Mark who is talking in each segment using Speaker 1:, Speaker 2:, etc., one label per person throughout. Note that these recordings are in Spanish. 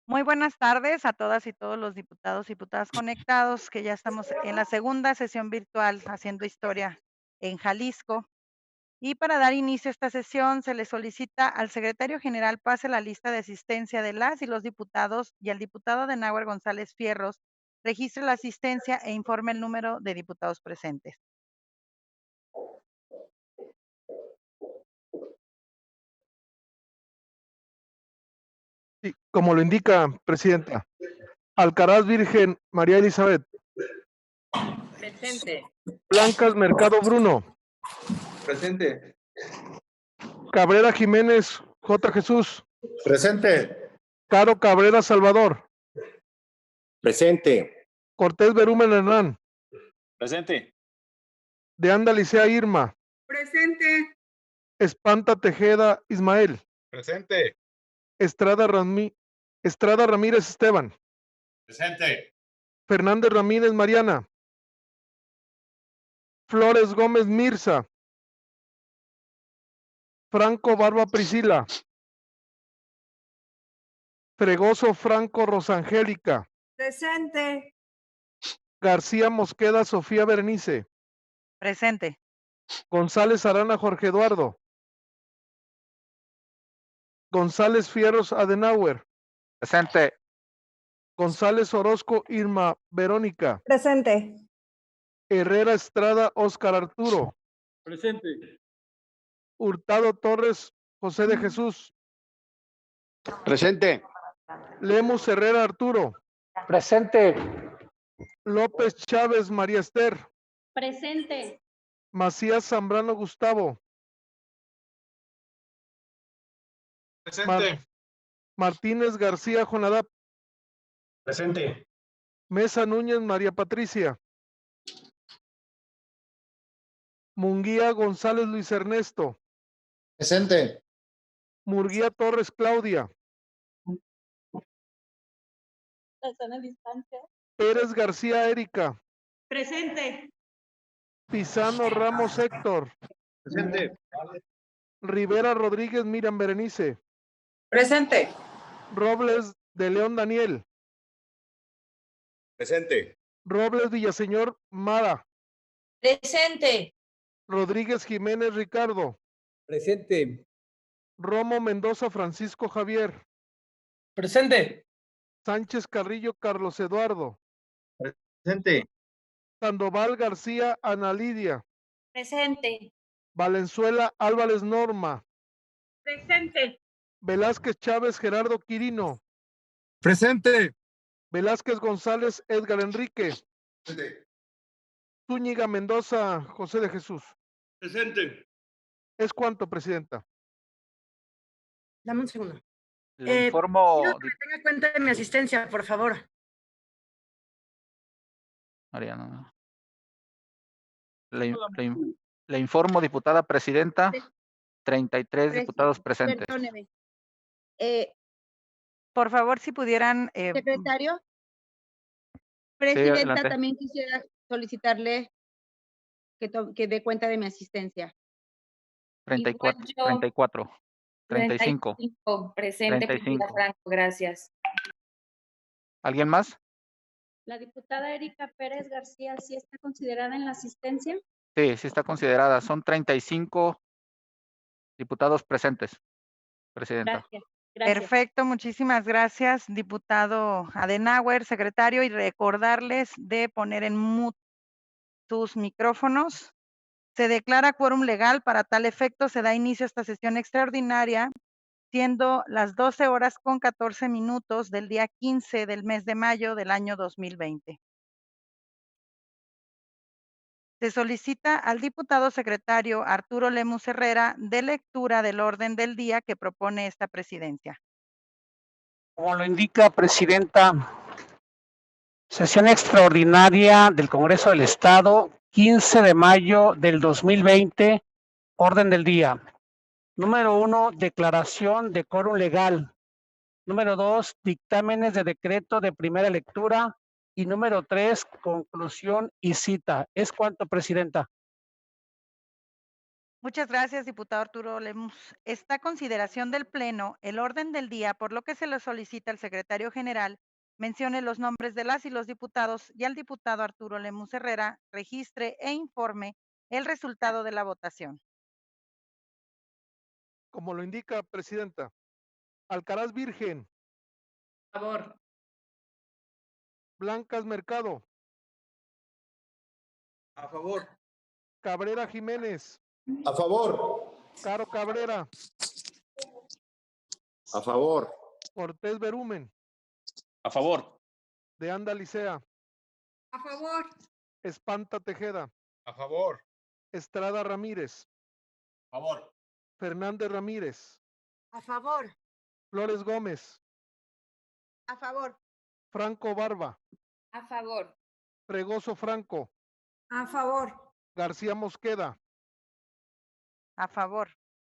Speaker 1: Muy buenas tardes a todas y todos los diputados y diputadas conectados, que ya estamos en la segunda sesión virtual haciendo historia en Jalisco. Y para dar inicio a esta sesión, se le solicita al secretario general pase la lista de asistencia de las y los diputados y al diputado Adenauer González Fierros registre la asistencia e informe el número de diputados presentes.
Speaker 2: Sí, como lo indica, Presidenta. Alcaraz Virgen, María Elizabeth.
Speaker 3: Presente.
Speaker 2: Blancas Mercado Bruno.
Speaker 4: Presente.
Speaker 2: Cabrera Jiménez, J. Jesús.
Speaker 4: Presente.
Speaker 2: Caro Cabrera Salvador.
Speaker 4: Presente.
Speaker 2: Cortés Berumen Hernán.
Speaker 4: Presente.
Speaker 2: De Anda Licea Irma.
Speaker 3: Presente.
Speaker 2: Espanta Tejeda Ismael.
Speaker 4: Presente.
Speaker 2: Estrada Ramírez Esteban.
Speaker 4: Presente.
Speaker 2: Fernández Ramírez Mariana. Flores Gómez Mirza. Franco Barba Priscila. Fregoso Franco Rosangélica.
Speaker 3: Presente.
Speaker 2: García Mosqueda Sofía Berenice.
Speaker 1: Presente.
Speaker 2: González Arana Jorge Eduardo. González Fierros Adenauer.
Speaker 4: Presente.
Speaker 2: González Orozco Irma Verónica.
Speaker 3: Presente.
Speaker 2: Herrera Estrada Óscar Arturo.
Speaker 4: Presente.
Speaker 2: Hurtado Torres José de Jesús.
Speaker 4: Presente.
Speaker 2: Lemus Herrera Arturo.
Speaker 4: Presente.
Speaker 2: López Chávez María Esther.
Speaker 5: Presente.
Speaker 2: Macías Zambrano Gustavo.
Speaker 4: Presente.
Speaker 2: Martínez García Jonadab.
Speaker 4: Presente.
Speaker 2: Mesa Núñez María Patricia. Munguía González Luis Ernesto.
Speaker 4: Presente.
Speaker 2: Murguía Torres Claudia.
Speaker 5: La sana distancia.
Speaker 2: Pérez García Erika.
Speaker 5: Presente.
Speaker 2: Pisano Ramos Héctor.
Speaker 4: Presente.
Speaker 2: Rivera Rodríguez Miriam Berenice.
Speaker 3: Presente.
Speaker 2: Robles de León Daniel.
Speaker 4: Presente.
Speaker 2: Robles Villaseñor Mara.
Speaker 3: Presente.
Speaker 2: Rodríguez Jiménez Ricardo.
Speaker 4: Presente.
Speaker 2: Romo Mendoza Francisco Javier.
Speaker 4: Presente.
Speaker 2: Sánchez Carrillo Carlos Eduardo.
Speaker 4: Presente.
Speaker 2: Sandoval García Ana Lidia.
Speaker 5: Presente.
Speaker 2: Valenzuela Álvarez Norma.
Speaker 5: Presente.
Speaker 2: Velázquez Chávez Gerardo Quirino.
Speaker 4: Presente.
Speaker 2: Velázquez González Edgar Enrique.
Speaker 4: Presente.
Speaker 2: Zúñiga Mendoza José de Jesús.
Speaker 4: Presente.
Speaker 2: ¿Es cuánto, Presidenta?
Speaker 3: Dame un segundo.
Speaker 6: Le informo,
Speaker 3: Quiero que me tenga cuenta de mi asistencia, por favor.
Speaker 6: Mariana. Le informo, diputada presidenta, 33 diputados presentes.
Speaker 5: Perdóneme.
Speaker 1: Por favor, si pudieran,
Speaker 5: Secretario,
Speaker 6: Sí,
Speaker 5: presidenta,
Speaker 6: adelante.
Speaker 5: también quisiera solicitarle que dé cuenta de mi asistencia.
Speaker 6: 34,
Speaker 5: Igual yo.
Speaker 6: 34, 35.
Speaker 5: Presente,
Speaker 6: 35.
Speaker 5: Priscila Franco, gracias.
Speaker 6: ¿Alguien más?
Speaker 7: La diputada Erika Pérez García, ¿sí está considerada en la asistencia?
Speaker 6: Sí, sí está considerada. Son 35 diputados presentes, presidenta.
Speaker 7: Gracias. Gracias.
Speaker 1: perfecto, muchísimas gracias, diputado Adenauer, secretario, y recordarles de poner en mute sus micrófonos. Se declara quórum legal. Para tal efecto, se da inicio a esta sesión extraordinaria, siendo las 12:14 del día 15 del mes de mayo del año 2020. Se solicita al diputado secretario Arturo Lemus Herrera de lectura del orden del día que propone esta presidencia.
Speaker 8: Como lo indica, Presidenta, sesión extraordinaria del Congreso del Estado, 15 de mayo del 2020, orden del día. Número 1, declaración de quórum legal. Número 2, dictámenes de decreto de primera lectura. Y número 3, conclusión y cita. ¿Es cuánto, Presidenta?
Speaker 1: Muchas gracias, diputado Arturo Lemus. Está a consideración del Pleno el orden del día, por lo que se le solicita al secretario general mencione los nombres de las y los diputados y al diputado Arturo Lemus Herrera registre e informe el resultado de la votación.
Speaker 2: Como lo indica, presidenta. Alcaraz Virgen,
Speaker 3: A favor.
Speaker 2: Blancas Mercado,
Speaker 4: A favor.
Speaker 2: Cabrera Jiménez,
Speaker 4: A favor.
Speaker 2: Caro Cabrera,
Speaker 4: A favor.
Speaker 2: Cortés Berumen,
Speaker 4: A favor.
Speaker 2: De Anda Licea,
Speaker 3: A favor.
Speaker 2: Espanta Tejeda,
Speaker 4: A favor.
Speaker 2: Estrada Ramírez,
Speaker 4: A favor.
Speaker 2: Fernández Ramírez,
Speaker 3: A favor.
Speaker 2: Flores Gómez,
Speaker 5: A favor.
Speaker 2: Franco Barba,
Speaker 3: A favor.
Speaker 2: Fregoso Franco,
Speaker 3: A favor.
Speaker 2: García Mosqueda,
Speaker 1: A favor.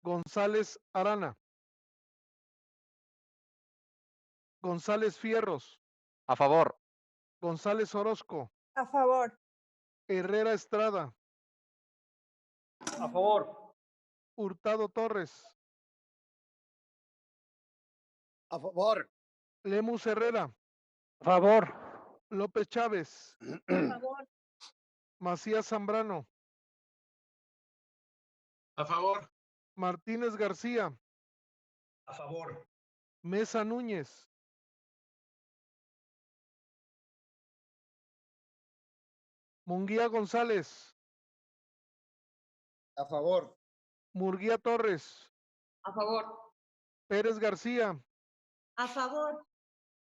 Speaker 2: González Arana, González Fierros,
Speaker 6: A favor.
Speaker 2: González Orozco,
Speaker 3: A favor.
Speaker 2: Herrera Estrada,
Speaker 4: A favor.
Speaker 2: Hurtado Torres,
Speaker 4: A favor.
Speaker 2: Lemus Herrera,
Speaker 8: A favor.
Speaker 2: López Chávez,
Speaker 7: A favor.
Speaker 2: Macías Zambrano,
Speaker 4: A favor.
Speaker 2: Martínez García,
Speaker 4: A favor.
Speaker 2: Mesa Núñez, Munguía González,
Speaker 4: A favor.
Speaker 2: Murguía Torres,
Speaker 3: A favor.
Speaker 2: Pérez García,
Speaker 3: A favor.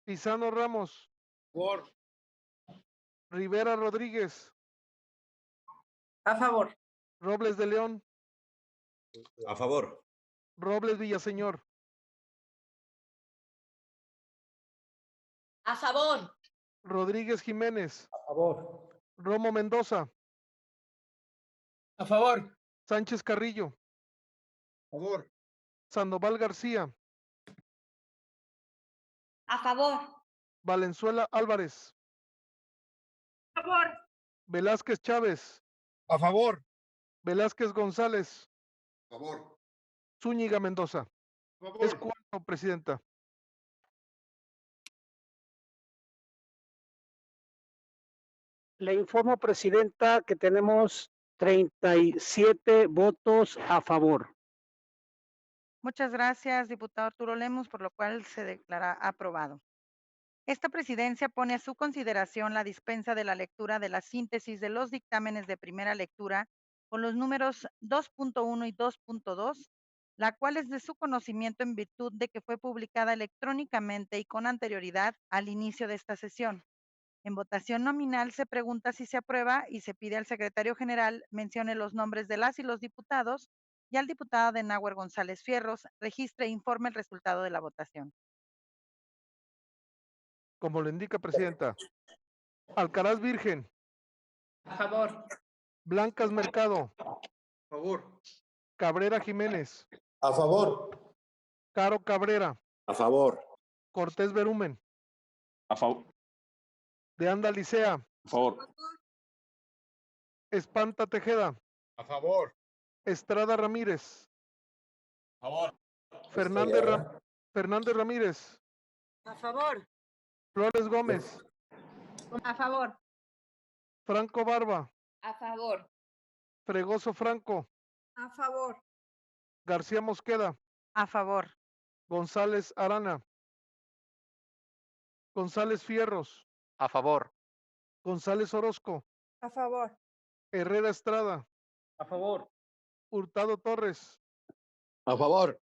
Speaker 2: Pisano Ramos,
Speaker 4: A favor.
Speaker 2: Rivera Rodríguez,
Speaker 3: A favor.
Speaker 2: Robles de León,
Speaker 4: A favor.
Speaker 2: Robles Villaseñor,
Speaker 3: A favor.
Speaker 2: Rodríguez Jiménez,
Speaker 4: A favor.
Speaker 2: Romo Mendoza,
Speaker 4: A favor.
Speaker 2: Sánchez Carrillo,
Speaker 4: A favor.
Speaker 2: Sandoval García,
Speaker 3: A favor.
Speaker 2: Valenzuela Álvarez,
Speaker 3: A favor.
Speaker 2: Velázquez Chávez,
Speaker 4: A favor.
Speaker 2: Velázquez González,
Speaker 4: A favor.
Speaker 2: Zúñiga Mendoza.
Speaker 4: A
Speaker 2: Es
Speaker 4: favor.
Speaker 2: cuarto, presidenta.
Speaker 8: Le informo, presidenta, que tenemos 37 votos a favor.
Speaker 1: Muchas gracias, diputado Arturo Lemus, por lo cual se declara aprobado. Esta presidencia pone a su consideración la dispensa de la lectura de la síntesis de los dictámenes de primera lectura con los números 2.1 y 2.2, la cual es de su conocimiento en virtud de que fue publicada electrónicamente y con anterioridad al inicio de esta sesión. En votación nominal se pregunta si se aprueba y se pide al secretario general mencione los nombres de las y los diputados y al diputado de Náhuer González Fierros registre e informe el resultado de la votación.
Speaker 2: Como lo indica, presidenta. Alcaraz Virgen,
Speaker 3: A favor.
Speaker 2: Blancas Mercado,
Speaker 4: A favor.
Speaker 2: Cabrera Jiménez,
Speaker 4: A favor.
Speaker 2: Caro Cabrera,
Speaker 4: A favor.
Speaker 2: Cortés Berumen,
Speaker 4: A favor.
Speaker 2: De Anda Licea,
Speaker 4: A favor.
Speaker 2: Espanta Tejeda,
Speaker 4: A favor.
Speaker 2: Estrada Ramírez,
Speaker 4: A favor.
Speaker 2: Fernández Ramírez,
Speaker 3: A favor.
Speaker 2: Flores Gómez,
Speaker 5: A favor.
Speaker 2: Franco Barba,
Speaker 3: A favor.
Speaker 2: Fregoso Franco,
Speaker 3: A favor.
Speaker 2: García Mosqueda,
Speaker 1: A favor.
Speaker 2: González Arana, González Fierros,
Speaker 6: A favor.
Speaker 2: González Orozco,
Speaker 3: A favor.
Speaker 2: Herrera Estrada,
Speaker 4: A favor.
Speaker 2: Hurtado Torres,
Speaker 4: A favor.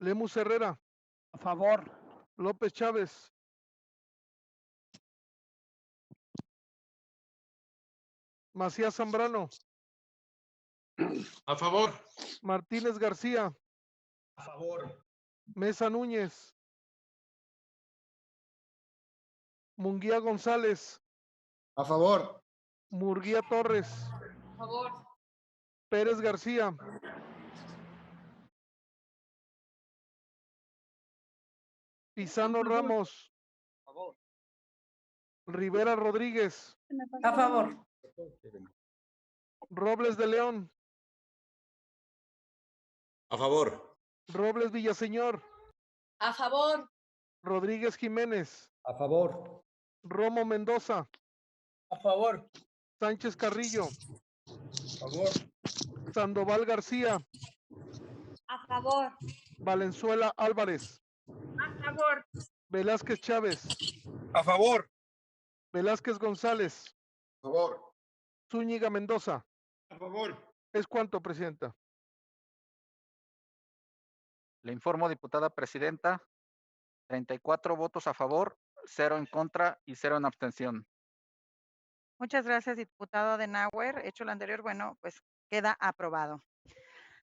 Speaker 2: Lemus Herrera,
Speaker 8: A favor.
Speaker 2: López Chávez, Macías Zambrano,
Speaker 4: A favor.
Speaker 2: Martínez García,
Speaker 4: A favor.
Speaker 2: Mesa Núñez, Munguía González,
Speaker 4: A favor.
Speaker 2: Murguía Torres,
Speaker 3: A favor.
Speaker 2: Pérez García, Pisano Ramos,
Speaker 4: A favor.
Speaker 2: Rivera Rodríguez,
Speaker 7: Se me pasó
Speaker 3: A favor.
Speaker 2: Robles de León,
Speaker 4: A favor.
Speaker 2: Robles Villaseñor,
Speaker 3: A favor.
Speaker 2: Rodríguez Jiménez,
Speaker 4: A favor.
Speaker 2: Romo Mendoza,
Speaker 4: A favor.
Speaker 2: Sánchez Carrillo,
Speaker 4: A favor.
Speaker 2: Sandoval García,
Speaker 3: A favor.
Speaker 2: Valenzuela Álvarez,
Speaker 3: A favor.
Speaker 2: Velázquez Chávez,
Speaker 4: A favor.
Speaker 2: Velázquez González,
Speaker 4: A favor.
Speaker 2: Zúñiga Mendoza.
Speaker 4: A favor.
Speaker 2: ¿Es cuánto, presidenta?
Speaker 6: Le informo, diputada presidenta, 34 votos a favor, 0 en contra y 0 en abstención.
Speaker 1: Muchas gracias, diputado Adenauer. Hecho lo anterior, bueno, pues queda aprobado.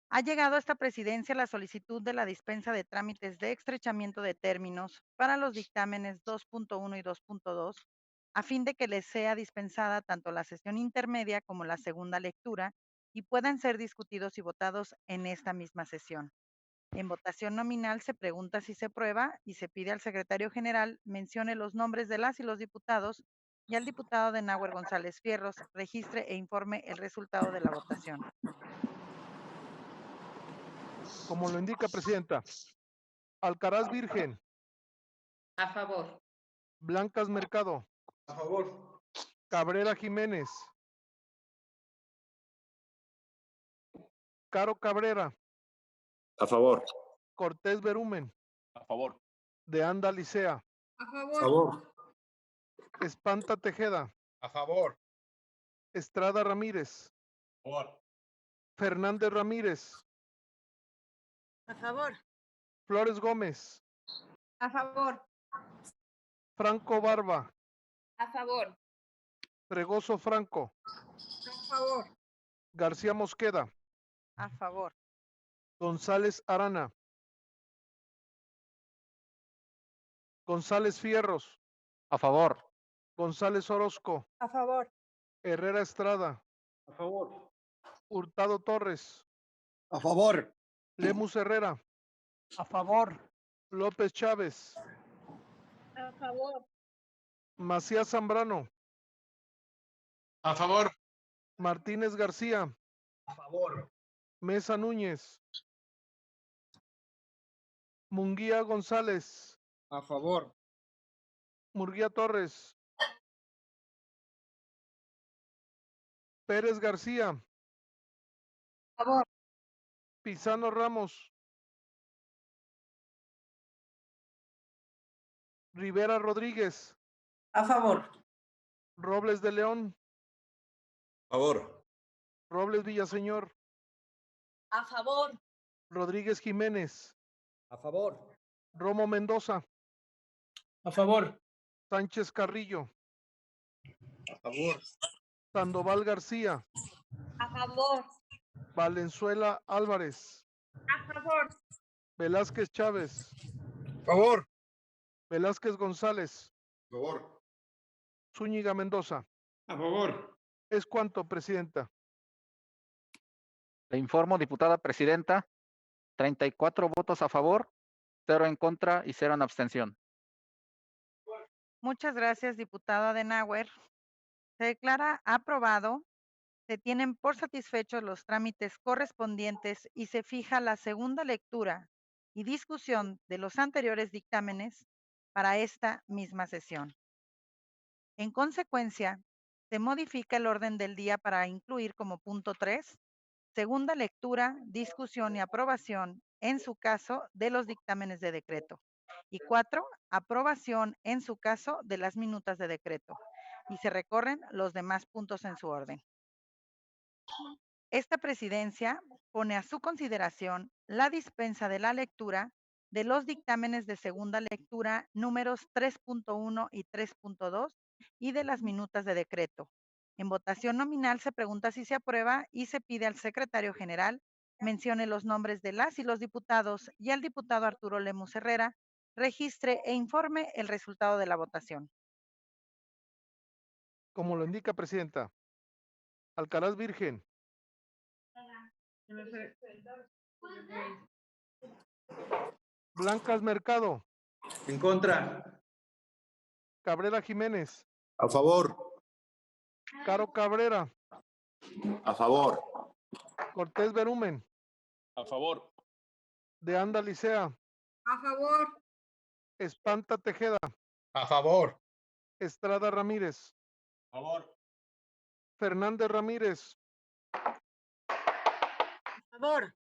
Speaker 1: Ha llegado a esta presidencia la solicitud de la dispensa de trámites de estrechamiento de términos para los dictámenes 2.1 y 2.2, a fin de que les sea dispensada tanto la sesión intermedia como la segunda lectura y puedan ser discutidos y votados en esta misma sesión. En votación nominal se pregunta si se aprueba y se pide al secretario general mencione los nombres de las y los diputados y al diputado Adenauer González Fierros registre e informe el resultado de la votación.
Speaker 2: Como lo indica, presidenta. Alcaraz Virgen,
Speaker 3: A favor.
Speaker 2: Blancas Mercado,
Speaker 4: A favor.
Speaker 2: Cabrera Jiménez, Caro Cabrera,
Speaker 4: A favor.
Speaker 2: Cortés Berumen,
Speaker 4: A favor.
Speaker 2: De Anda Licea,
Speaker 3: A
Speaker 4: A
Speaker 3: favor.
Speaker 4: favor.
Speaker 2: Espanta Tejeda,
Speaker 4: A favor.
Speaker 2: Estrada Ramírez,
Speaker 4: A favor.
Speaker 2: Fernández Ramírez,
Speaker 3: A favor.
Speaker 2: Flores Gómez,
Speaker 3: A favor.
Speaker 2: Franco Barba,
Speaker 3: A favor.
Speaker 2: Fregoso Franco,
Speaker 3: A favor.
Speaker 2: García Mosqueda,
Speaker 1: A favor.
Speaker 2: González Arana, González Fierros,
Speaker 6: A favor.
Speaker 2: González Orozco,
Speaker 3: A favor.
Speaker 2: Herrera Estrada,
Speaker 4: A favor.
Speaker 2: Hurtado Torres,
Speaker 4: A favor.
Speaker 2: Lemus Herrera,
Speaker 8: A favor.
Speaker 2: López Chávez,
Speaker 7: A favor.
Speaker 2: Macías Zambrano,
Speaker 4: A favor.
Speaker 2: Martínez García,
Speaker 4: A favor.
Speaker 2: Mesa Núñez, Munguía González,
Speaker 4: A favor.
Speaker 2: Murguía Torres, Pérez García,
Speaker 3: A favor.
Speaker 2: Pizano Ramos, Rivera Rodríguez,
Speaker 3: A favor.
Speaker 2: Robles de León,
Speaker 4: A favor.
Speaker 2: Robles Villaseñor,
Speaker 3: A favor.
Speaker 2: Rodríguez Jiménez,
Speaker 4: A favor.
Speaker 2: Romo Mendoza,
Speaker 8: A favor.
Speaker 2: Sánchez Carrillo,
Speaker 4: A favor.
Speaker 2: Sandoval García,
Speaker 3: A favor.
Speaker 2: Valenzuela Álvarez,
Speaker 3: A favor.
Speaker 2: Velázquez Chávez,
Speaker 4: A favor.
Speaker 2: Velázquez González,
Speaker 4: A favor.
Speaker 2: Zúñiga Mendoza.
Speaker 4: A favor.
Speaker 2: ¿Es cuánto, presidenta?
Speaker 6: Le informo, diputada presidenta, 34 votos a favor, 0 en contra y 0 en abstención.
Speaker 1: Muchas gracias, diputado Adenauer. Se declara aprobado, se tienen por satisfechos los trámites correspondientes y se fija la segunda lectura y discusión de los anteriores dictámenes para esta misma sesión. En consecuencia, se modifica el orden del día para incluir como punto 3, segunda lectura, discusión y aprobación, en su caso, de los dictámenes de decreto. Y 4, aprobación, en su caso, de las minutas de decreto. Y se recorren los demás puntos en su orden. Esta presidencia pone a su consideración la dispensa de la lectura de los dictámenes de segunda lectura números 3.1 y 3.2 y de las minutas de decreto. En votación nominal se pregunta si se aprueba y se pide al secretario general mencione los nombres de las y los diputados y al diputado Arturo Lemus Herrera registre e informe el resultado de la votación.
Speaker 2: Como lo indica, presidenta. Alcaraz Virgen, Blancas Mercado,
Speaker 4: En contra.
Speaker 2: Cabrera Jiménez,
Speaker 4: A favor.
Speaker 2: Caro Cabrera,
Speaker 4: A favor.
Speaker 2: Cortés Berumen,
Speaker 4: A favor.
Speaker 2: De Anda Licea,
Speaker 3: A favor.
Speaker 2: Espanta Tejeda,
Speaker 4: A favor.
Speaker 2: Estrada Ramírez,
Speaker 4: A favor.
Speaker 2: Fernández Ramírez,
Speaker 3: A favor.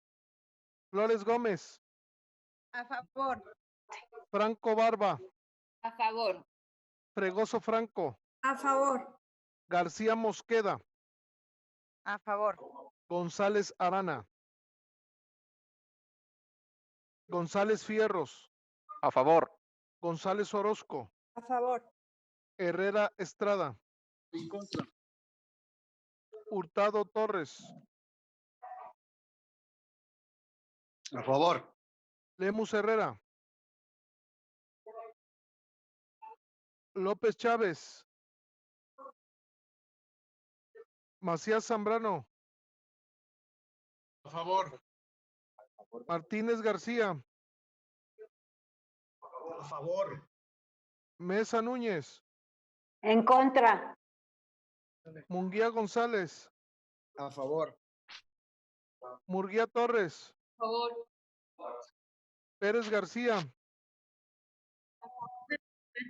Speaker 2: Flores Gómez,
Speaker 5: A favor.
Speaker 2: Franco Barba,
Speaker 3: A favor.
Speaker 2: Fregoso Franco,
Speaker 3: A favor.
Speaker 2: García Mosqueda,
Speaker 1: A favor.
Speaker 2: González Arana, González Fierros,
Speaker 6: A favor.
Speaker 2: González Orozco,
Speaker 3: A favor.
Speaker 2: Herrera Estrada,
Speaker 4: En contra.
Speaker 2: Hurtado Torres,
Speaker 4: A favor.
Speaker 2: Lemus Herrera, López Chávez, Macías Zambrano,
Speaker 4: A favor.
Speaker 2: Martínez García,
Speaker 4: A favor.
Speaker 2: Mesa Núñez,
Speaker 3: En contra.
Speaker 2: Munguía González,
Speaker 4: A favor.
Speaker 2: Murguía Torres,
Speaker 3: A favor.
Speaker 2: Pérez García,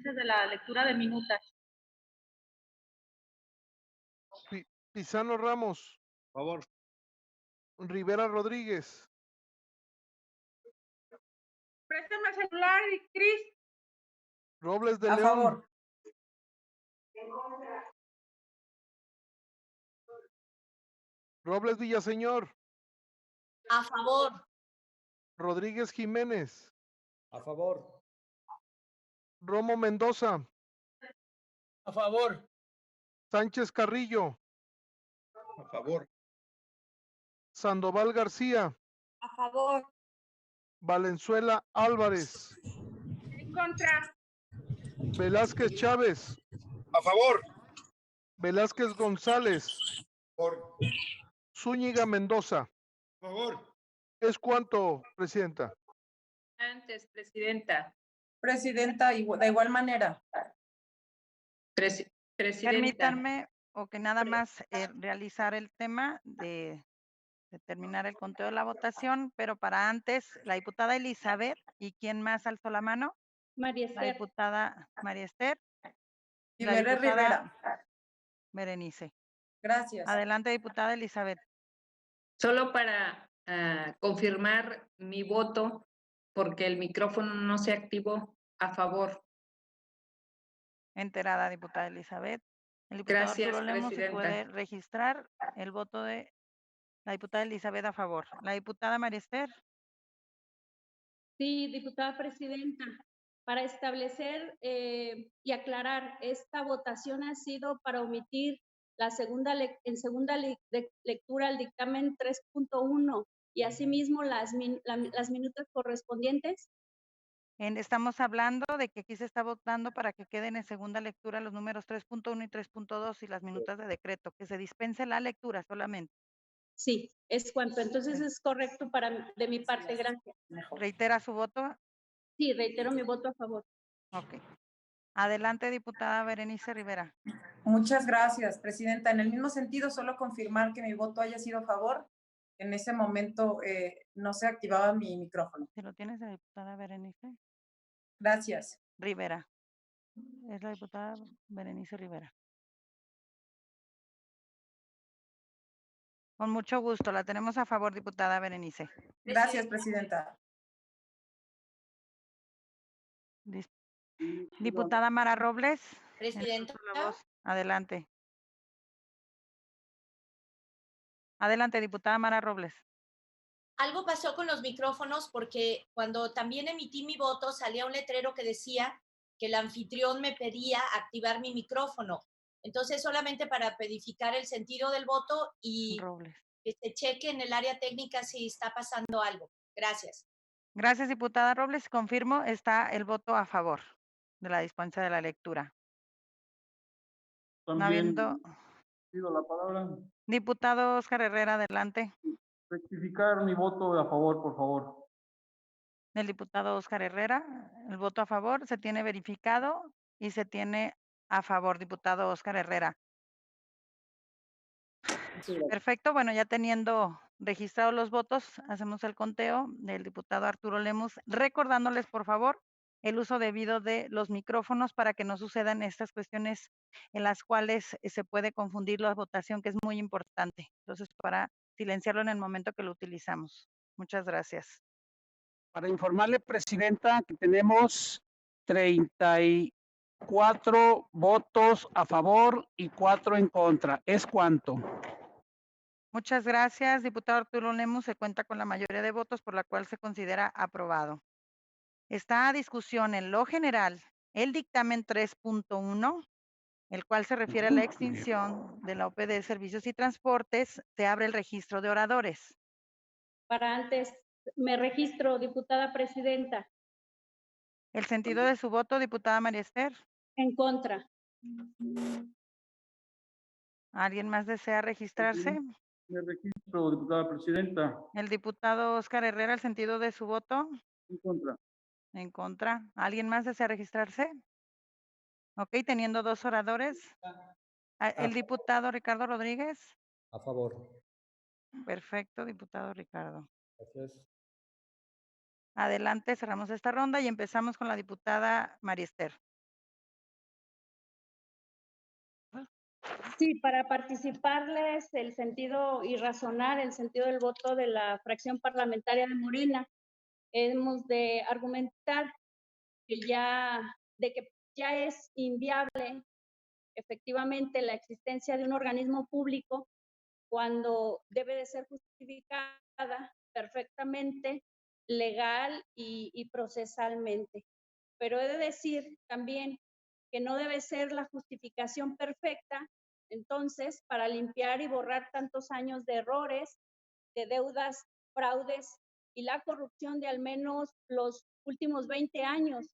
Speaker 7: De la lectura de minutas.
Speaker 2: Pizano Ramos,
Speaker 4: A favor.
Speaker 2: Rivera Rodríguez,
Speaker 3: Préstame el celular, Cris.
Speaker 2: Robles de
Speaker 3: A
Speaker 2: León,
Speaker 3: favor.
Speaker 2: Robles Villaseñor,
Speaker 3: A favor.
Speaker 2: Rodríguez Jiménez,
Speaker 4: A favor.
Speaker 2: Romo Mendoza,
Speaker 4: A favor.
Speaker 2: Sánchez Carrillo,
Speaker 4: A favor.
Speaker 2: Sandoval García,
Speaker 3: A favor.
Speaker 2: Valenzuela Álvarez,
Speaker 3: En contra.
Speaker 2: Velázquez Chávez,
Speaker 4: A favor.
Speaker 2: Velázquez González,
Speaker 4: Por.
Speaker 2: Zúñiga Mendoza.
Speaker 4: A favor.
Speaker 2: ¿Es cuánto, Presidenta?
Speaker 9: Antes, Presidenta.
Speaker 3: Presidenta, de igual manera.
Speaker 9: Presidenta.
Speaker 1: Permítanme, o que nada más realizar el tema de terminar el conteo de la votación, pero para antes, la diputada Elizabeth, ¿y quién más alzó la mano?
Speaker 7: María
Speaker 1: La
Speaker 7: Esther.
Speaker 1: diputada María Esther, la
Speaker 3: Rivera
Speaker 1: diputada
Speaker 3: Rivera.
Speaker 1: Berenice.
Speaker 3: Gracias.
Speaker 1: Adelante, diputada Elizabeth.
Speaker 9: Solo para confirmar mi voto, porque el micrófono no se activó. A favor.
Speaker 1: Enterada, diputada Elizabeth. El diputado
Speaker 9: Gracias,
Speaker 1: Arturo Lemos, si
Speaker 9: Presidenta.
Speaker 1: puede registrar el voto de la diputada Elizabeth a favor. La diputada María Esther.
Speaker 7: Sí, diputada presidenta, para establecer y aclarar, esta votación ha sido para omitir en segunda lectura el dictamen 3.1 y asimismo las minutas correspondientes.
Speaker 1: Estamos hablando de que aquí se está votando para que queden en segunda lectura los números 3.1 y 3.2 y las minutas de decreto, que se dispense la lectura solamente.
Speaker 7: Sí, es cuanto. Entonces es correcto de mi parte. Gracias.
Speaker 1: ¿Reitera su voto?
Speaker 7: Sí, reitero mi voto a favor.
Speaker 1: Ok. Adelante, diputada Berenice Rivera.
Speaker 3: Muchas gracias, Presidenta. En el mismo sentido, solo confirmar que mi voto haya sido a favor. En ese momento no se activaba mi micrófono.
Speaker 1: ¿Si lo tienes, la diputada Berenice
Speaker 3: Gracias.
Speaker 1: Rivera? Es la diputada Berenice Rivera. Con mucho gusto, la tenemos a favor, diputada Berenice.
Speaker 3: Gracias, Presidenta.
Speaker 1: Diputada Mara Robles.
Speaker 3: Presidenta.
Speaker 1: Adelante. Adelante, diputada Mara Robles.
Speaker 10: Algo pasó con los micrófonos porque cuando también emití mi voto salía un letrero que decía que el anfitrión me pedía activar mi micrófono. Entonces, solamente para verificar el sentido del voto y que se cheque en el área técnica si está pasando algo. Gracias.
Speaker 1: Gracias, diputada Robles. Confirmo, está el voto a favor de la dispensa de la lectura.
Speaker 11: También
Speaker 1: no habiendo...
Speaker 11: pido la palabra.
Speaker 1: Diputado Oscar Herrera, adelante.
Speaker 11: Rectificar mi voto a favor, por favor.
Speaker 1: Del diputado Oscar Herrera, el voto a favor se tiene verificado y se tiene a favor, diputado Oscar Herrera. Perfecto, bueno, ya teniendo Registrados los votos, hacemos el conteo del diputado Arturo Lemus, recordándoles, por favor, el uso debido de los micrófonos para que no sucedan estas cuestiones en las cuales se puede confundir la votación, que es muy importante. Entonces, para silenciarlo en el momento que lo utilizamos. Muchas gracias.
Speaker 8: Para informarle, Presidenta, que tenemos 34 votos a favor y 4 en contra. ¿Es cuánto?
Speaker 1: Muchas gracias, diputado Arturo Lemus. Se cuenta con la mayoría de votos, por la cual se considera aprobado. Está a discusión en lo general el dictamen 3.1, el cual se refiere a la extinción de la OPD de Servicios y Transportes. Se abre el registro de oradores.
Speaker 7: Para antes, me registro, diputada presidenta,
Speaker 1: El sentido de su voto, diputada María Esther.
Speaker 7: en contra.
Speaker 1: ¿Alguien más desea registrarse?
Speaker 11: Me registro, diputada presidenta.
Speaker 1: El diputado Oscar Herrera, el sentido de su voto.
Speaker 11: En contra.
Speaker 1: En contra. ¿Alguien más desea registrarse? Ok, teniendo 2 oradores. El diputado Ricardo Rodríguez.
Speaker 12: A favor.
Speaker 1: Perfecto, diputado Ricardo.
Speaker 12: Gracias.
Speaker 1: Adelante, cerramos esta ronda y empezamos con la diputada María Esther.
Speaker 7: Sí, para participarles el sentido y razonar el sentido del voto de la fracción parlamentaria de Morena, hemos de argumentar que ya es inviable efectivamente la existencia de un organismo público cuando debe de ser justificada perfectamente, legal y procesalmente. Pero he de decir también que no debe ser la justificación perfecta, entonces, para limpiar y borrar tantos años de errores, de deudas, fraudes y la corrupción de al menos los últimos 20 años,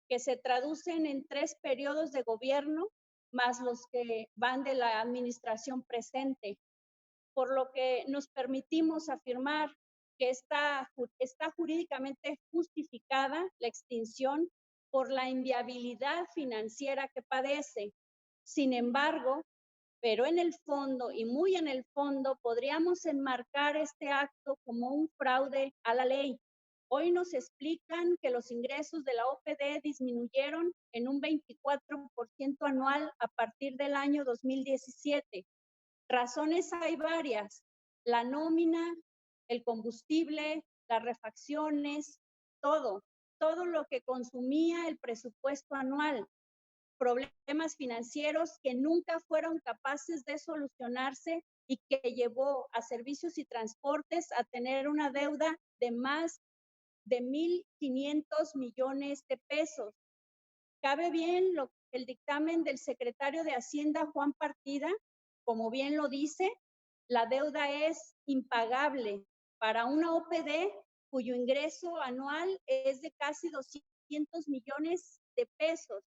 Speaker 7: que se traducen en 3 periodos de gobierno, más los que van de la administración presente, por lo que nos permitimos afirmar que está jurídicamente justificada la extinción por la inviabilidad financiera que padece. Sin embargo, pero en el fondo, y muy en el fondo, podríamos enmarcar este acto como un fraude a la ley. Hoy nos explican que los ingresos de la OPD disminuyeron en un 24% anual a partir del año 2017. Razones hay varias: la nómina, el combustible, las refacciones, todo lo que consumía el presupuesto anual. Problemas financieros que nunca fueron capaces de solucionarse y que llevó a Servicios y Transportes a tener una deuda de más de 1,500 millones de pesos. Cabe bien el dictamen del secretario de Hacienda, Juan Partida, como bien lo dice, la deuda es impagable para una OPD cuyo ingreso anual es de casi 200 millones de pesos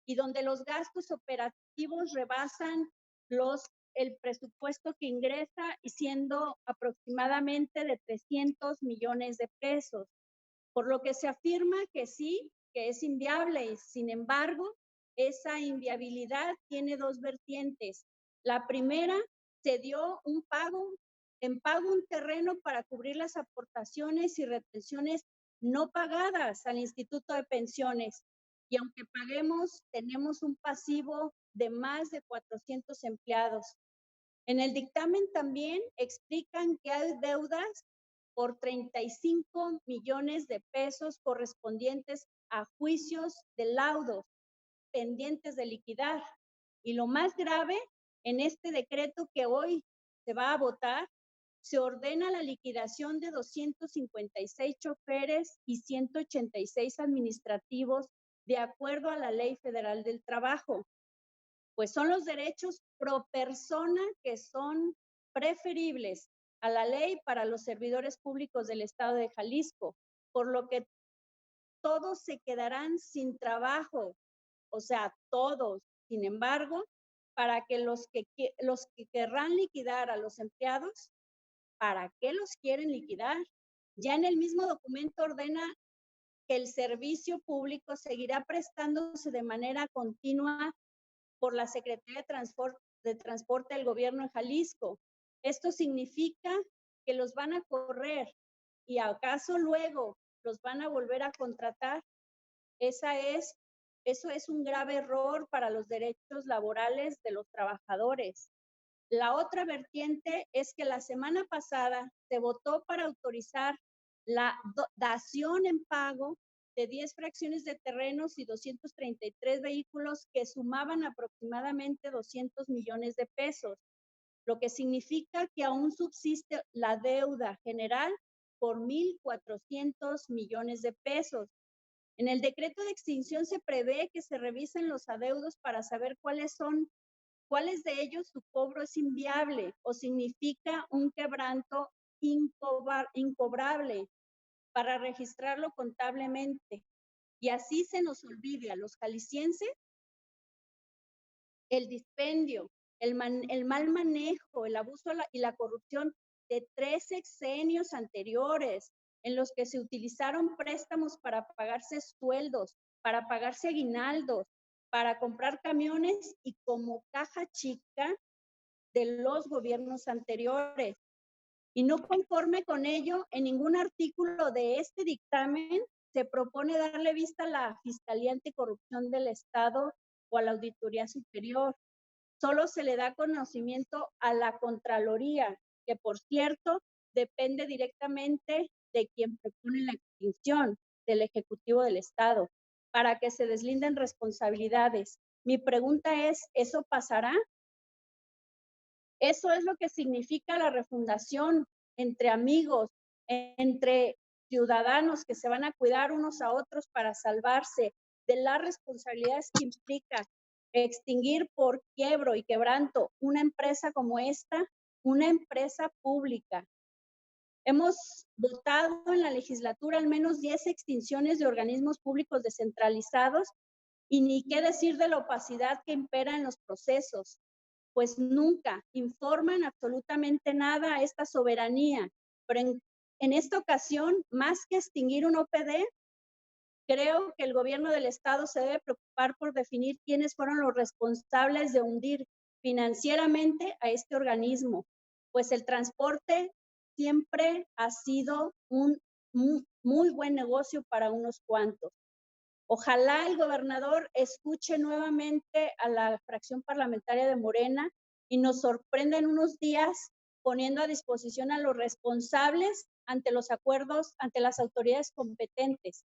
Speaker 7: y donde los gastos operativos rebasan el presupuesto que ingresa y siendo aproximadamente de 300 millones de pesos. Por lo que se afirma que sí, que es inviable y sin embargo, esa inviabilidad tiene 2 vertientes. La primera, se dio un terreno para cubrir las aportaciones y retenciones no pagadas al Instituto de Pensiones. Y aunque paguemos, tenemos un pasivo de más de 400 empleados. En el dictamen también explican que hay deudas por 35 millones de pesos correspondientes a juicios de laudos pendientes de liquidar. Y lo más grave, en este decreto que hoy se va a votar, se ordena la liquidación de 256 choferes y 186 administrativos de acuerdo a la Ley Federal del Trabajo. Pues son los derechos pro persona que son preferibles a la ley para los servidores públicos del Estado de Jalisco, por lo que todos se quedarán sin trabajo, o sea, todos. Sin embargo, para que los que querrán liquidar a los empleados, ¿para qué los quieren liquidar? Ya en el mismo documento ordena que el servicio público seguirá prestándose de manera continua por la Secretaría de Transporte del Gobierno de Jalisco. Esto significa que los van a correr y acaso luego los van a volver a contratar. Eso es un grave error para los derechos laborales de los trabajadores. La otra vertiente es que la semana pasada se votó para autorizar la dación en pago de 10 fracciones de terrenos y 233 vehículos que sumaban aproximadamente 200 millones de pesos, lo que significa que aún subsiste la deuda general por 1.400 millones de pesos. En el decreto de extinción se prevé que se revisen los adeudos para saber cuáles de ellos su cobro es inviable o significa un quebranto incobrable para registrarlo contablemente. Y así se nos olvide a los jaliscienses el dispendio, el mal manejo, el abuso y la corrupción de 3 sexenios anteriores, en los que se utilizaron préstamos para pagarse sueldos, para pagarse aguinaldos, para comprar camiones y como caja chica de los gobiernos anteriores. Y no conforme con ello, en ningún artículo de este dictamen se propone darle vista a la Fiscalía Anticorrupción del Estado o a la Auditoría Superior. Solo se le da conocimiento a la Contraloría, que por cierto depende directamente de quien propone la extinción, del Ejecutivo del Estado, para que se deslinden responsabilidades. Mi pregunta es, ¿eso pasará? Eso es lo que significa la refundación entre amigos, entre ciudadanos que se van a cuidar unos a otros para salvarse de las responsabilidades que implica extinguir por quiebro y quebranto una empresa como esta, una empresa pública. Hemos votado en la legislatura al menos 10 extinciones de organismos públicos descentralizados y ni qué decir de la opacidad que impera en los procesos, pues nunca informan absolutamente nada a esta soberanía. Pero en esta ocasión, más que extinguir un OPD, creo que el gobierno del Estado se debe preocupar por definir quiénes fueron los responsables de hundir financieramente a este organismo, pues el transporte siempre ha sido un muy buen negocio para unos cuantos. Ojalá el gobernador escuche nuevamente a la fracción parlamentaria de Morena y nos sorprenda en unos días poniendo a disposición a los responsables ante los acuerdos, ante las autoridades competentes,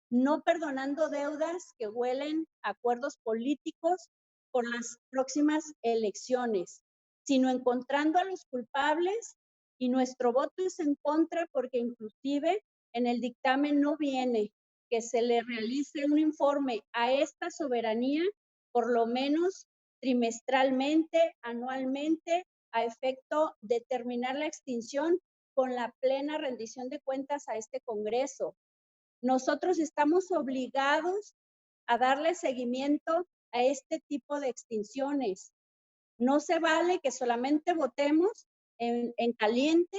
Speaker 7: no perdonando deudas que huelen a acuerdos políticos por las próximas elecciones, sino encontrando a los culpables, y nuestro voto es en contra porque inclusive en el dictamen no viene que se le realice un informe a esta soberanía, por lo menos trimestralmente, anualmente, a efecto de terminar la extinción con la plena rendición de cuentas a este Congreso. Nosotros estamos obligados a darle seguimiento a este tipo de extinciones. No se vale que solamente votemos en caliente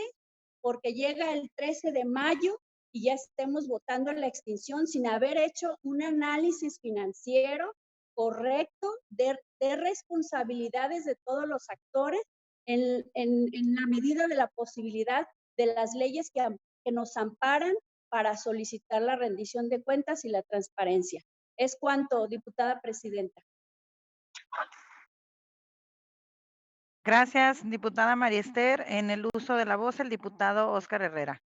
Speaker 7: porque llega el 13 de mayo y ya estemos votando en la extinción sin haber hecho un análisis financiero correcto de responsabilidades de todos los actores en la medida de la posibilidad de las leyes que nos amparan para solicitar la rendición de cuentas y la transparencia. Es cuanto, diputada presidenta.
Speaker 1: Gracias, diputada María Esther. En el uso de la voz, el diputado Óscar Herrera.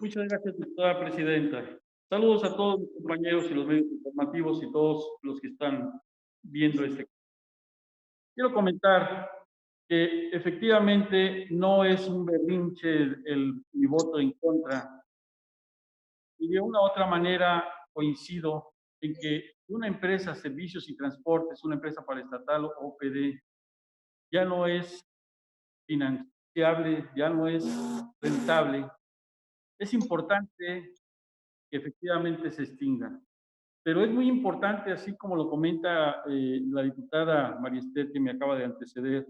Speaker 11: Muchas gracias, diputada presidenta. Saludos a todos mis compañeros y los medios informativos y todos los que están viendo este. Quiero comentar que efectivamente no es un berrinche mi voto en contra. Y de una u otra manera coincido en que una empresa, servicios y transportes, una empresa paraestatal o OPD, ya no es financiable, ya no es rentable. Es importante que efectivamente se extinga. Pero es muy importante, así como lo comenta la diputada María Esther, que me acaba de anteceder,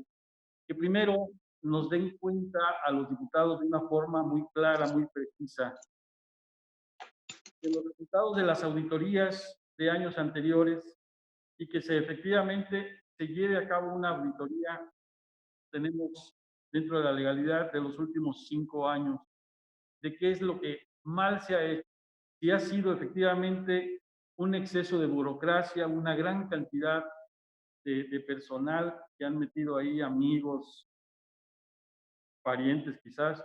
Speaker 11: que primero nos den cuenta a los diputados de una forma muy clara, muy precisa, de los resultados de las auditorías de años anteriores y que efectivamente se lleve a cabo una auditoría. Tenemos dentro de la legalidad de los últimos 5 años, de qué es lo que mal se ha hecho, si ha sido efectivamente un exceso de burocracia, una gran cantidad de personal que han metido ahí, amigos, parientes quizás,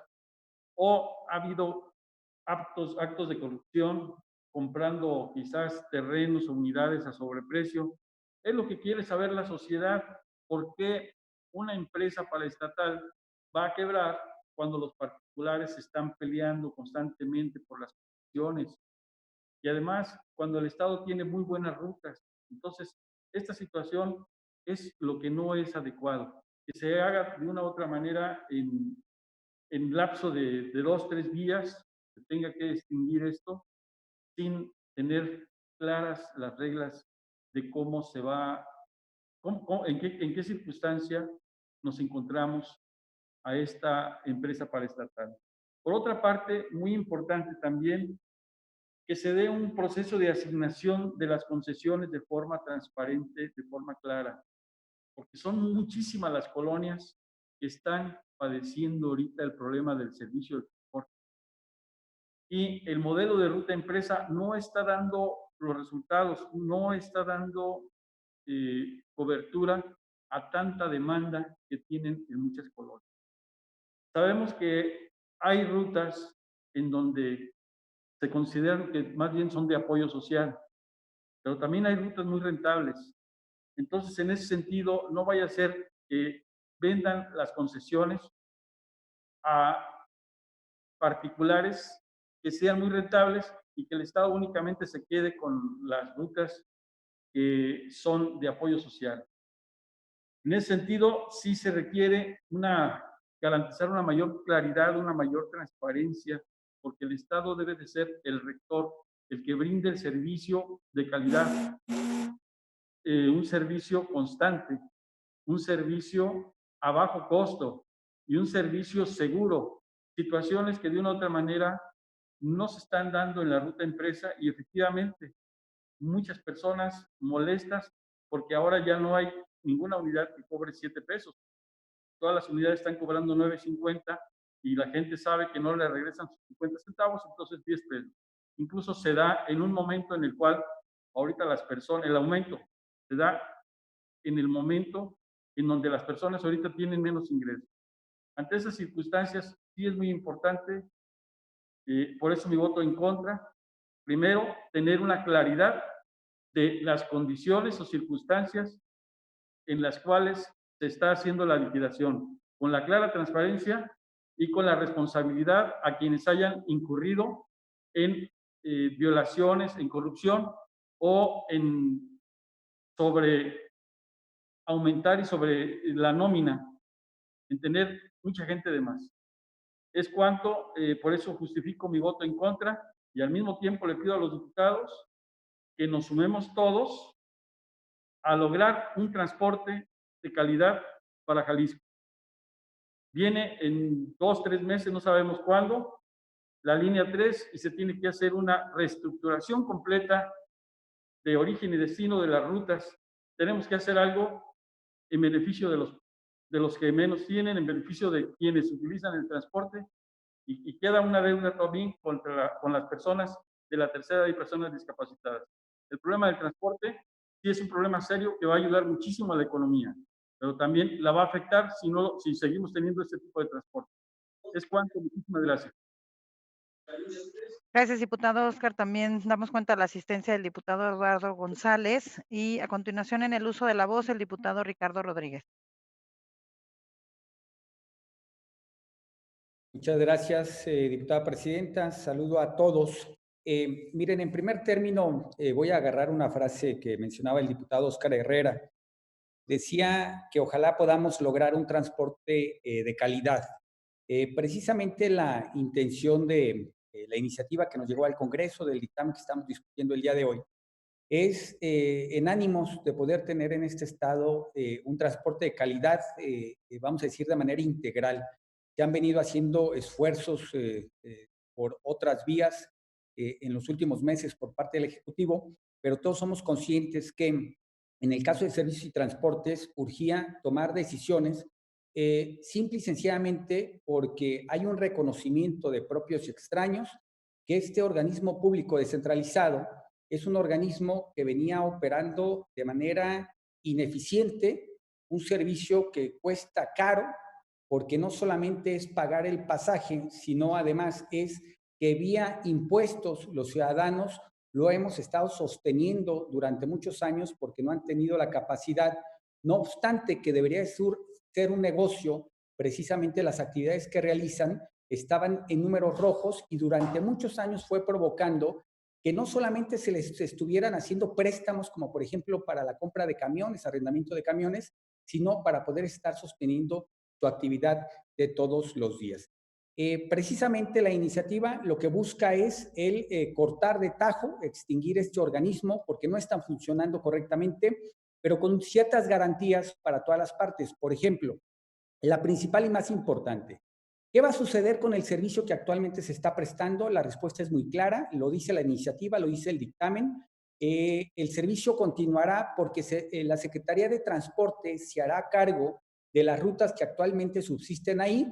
Speaker 11: o ha habido actos de corrupción, comprando quizás terrenos o unidades a sobreprecio. Es lo que quiere saber la sociedad, por qué una empresa paraestatal va a quebrar cuando los particulares se están peleando constantemente por las concesiones. Y además, cuando el Estado tiene muy buenas rutas. Entonces, esta situación es lo que no es adecuado. Que se haga de una u otra manera en lapso de 2, 3 días, se tenga que distinguir esto sin tener claras las reglas de cómo se va, en qué circunstancia nos encontramos a esta empresa paraestatal. Por otra parte, muy importante también que se dé un proceso de asignación de las concesiones de forma transparente, de forma clara, porque son muchísimas las colonias que están padeciendo ahorita el problema del servicio de transporte. Y el modelo de ruta empresa no está dando los resultados, no está dando cobertura a tanta demanda que tienen en muchas colonias. Sabemos que hay rutas en donde se consideran que más bien son de apoyo social, pero también hay rutas muy rentables. Entonces, en ese sentido, no vaya a ser que vendan las concesiones a particulares que sean muy rentables y que el Estado únicamente se quede con las rutas que son de apoyo social. En ese sentido, sí se requiere garantizar una mayor claridad, una mayor transparencia, porque el Estado debe de ser el rector, el que brinde el servicio de calidad, un servicio constante, un servicio a bajo costo y un servicio seguro. Situaciones que de una u otra manera no se están dando en la ruta empresa y efectivamente muchas personas molestas porque ahora ya no hay ninguna unidad que cobre 7 pesos. Todas las unidades están cobrando 9.50 y la gente sabe que no le regresan sus 50 centavos, entonces 10 pesos. Incluso se da en un momento en el cual ahorita las personas, el aumento se da en el momento en donde las personas ahorita tienen menos ingresos. Ante esas circunstancias, sí es muy importante, por eso mi voto en contra. Primero, tener una claridad de las condiciones o circunstancias en las cuales se está haciendo la liquidación, con la clara transparencia y con la responsabilidad a quienes hayan incurrido en violaciones, en corrupción o en aumentar y sobre la nómina, en tener mucha gente de más. Es cuanto, por eso justifico mi voto en contra y al mismo tiempo le pido a los diputados que nos sumemos todos a lograr un transporte de calidad para Jalisco. Viene en 2, 3 meses, no sabemos cuándo, la línea 3 y se tiene que hacer una reestructuración completa de origen y destino de las rutas. Tenemos que hacer algo en beneficio de los que menos tienen, en beneficio de quienes utilizan el transporte y queda una deuda también con las personas de la tercera edad y personas discapacitadas. El problema del transporte sí es un problema serio que va a ayudar muchísimo a la economía, pero también la va a afectar si seguimos teniendo este tipo de transporte. Es cuanto, muchísimas gracias.
Speaker 1: Gracias, diputado Oscar. También damos cuenta de la asistencia del diputado Eduardo González y a continuación en el uso de la voz el diputado Ricardo Rodríguez.
Speaker 12: Muchas gracias, diputada presidenta. Saludo a todos. Miren, en primer término, voy a agarrar una frase que mencionaba el diputado Oscar Herrera. Decía que ojalá podamos lograr un transporte de calidad. Precisamente la intención de la iniciativa que nos llegó al Congreso, del dictamen que estamos discutiendo el día de hoy, es en ánimos de poder tener en este estado un transporte de calidad, vamos a decir, de manera integral. Se han venido haciendo esfuerzos por otras vías en los últimos meses por parte del Ejecutivo, pero todos somos conscientes que en el caso de servicios y transportes urgía tomar decisiones simple y sencillamente porque hay un reconocimiento de propios y extraños que este organismo público descentralizado es un organismo que venía operando de manera ineficiente, un servicio que cuesta caro, porque no solamente es pagar el pasaje, sino además es que vía impuestos los ciudadanos lo hemos estado sosteniendo durante muchos años porque no han tenido la capacidad, no obstante que debería ser un negocio, precisamente las actividades que realizan estaban en números rojos y durante muchos años fue provocando que no solamente se les estuvieran haciendo préstamos, como por ejemplo para la compra de camiones, arrendamiento de camiones, sino para poder estar sosteniendo su actividad de todos los días. Precisamente la iniciativa lo que busca es el cortar de tajo, extinguir este organismo porque no están funcionando correctamente, pero con ciertas garantías para todas las partes. Por ejemplo, la principal y más importante, ¿qué va a suceder con el servicio que actualmente se está prestando? La respuesta es muy clara, lo dice la iniciativa, lo dice el dictamen. El servicio continuará porque la Secretaría de Transporte se hará cargo de las rutas que actualmente subsisten ahí,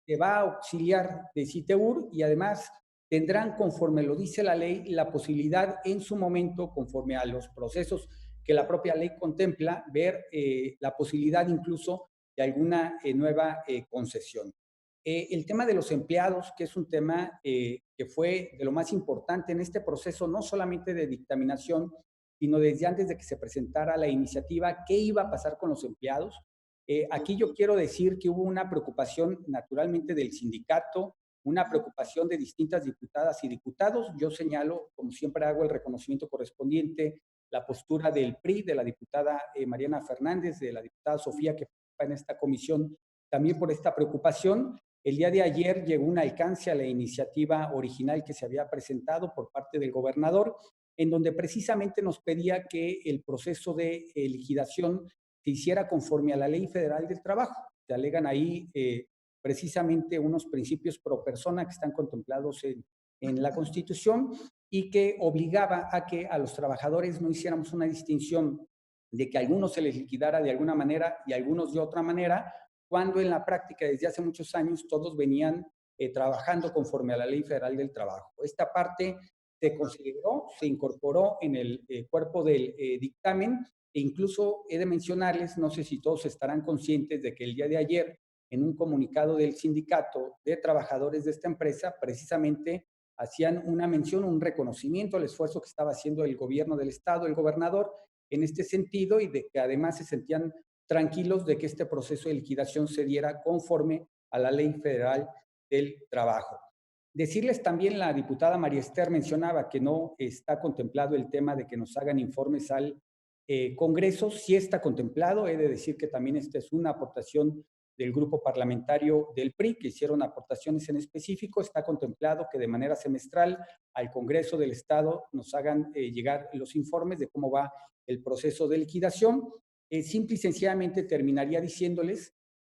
Speaker 12: que va a auxiliar de CITEUR y además tendrán, conforme lo dice la ley, la posibilidad en su momento, conforme a los procesos que la propia ley contempla, ver la posibilidad incluso de alguna nueva concesión. El tema de los empleados, que es un tema que fue de lo más importante en este proceso, no solamente de dictaminación, sino desde antes de que se presentara la iniciativa, ¿qué iba a pasar con los empleados? Aquí yo quiero decir que hubo una preocupación naturalmente del sindicato, una preocupación de distintas diputadas y diputados. Yo señalo, como siempre hago, el reconocimiento correspondiente, la postura del PRI, de la diputada Mariana Fernández, de la diputada Sofía, que participa en esta comisión, también por esta preocupación. El día de ayer llegó un alcance a la iniciativa original que se había presentado por parte del gobernador, en donde precisamente nos pedía que el proceso de liquidación se hiciera conforme a la Ley Federal del Trabajo. Se alegan ahí precisamente unos principios pro persona que están contemplados en la Constitución y que obligaba a que a los trabajadores no hiciéramos una distinción de que a algunos se les liquidara de alguna manera y a algunos de otra manera, cuando en la práctica desde hace muchos años todos venían trabajando conforme a la Ley Federal del Trabajo. Esta parte se consideró, se incorporó en el cuerpo del dictamen e incluso he de mencionarles, no sé si todos estarán conscientes de que el día de ayer, en un comunicado del sindicato de trabajadores de esta empresa, precisamente hacían una mención, un reconocimiento al esfuerzo que estaba haciendo el gobierno del estado, el gobernador, en este sentido y de que además se sentían tranquilos de que este proceso de liquidación se diera conforme a la Ley Federal del Trabajo. Decirles también, la diputada María Esther mencionaba que no está contemplado el tema de que nos hagan informes al Congreso. Sí está contemplado, he de decir que también esta es una aportación del grupo parlamentario del PRI, que hicieron aportaciones en específico. Está contemplado que de manera semestral al Congreso del Estado nos hagan llegar los informes de cómo va el proceso de liquidación. Simple y sencillamente terminaría diciéndoles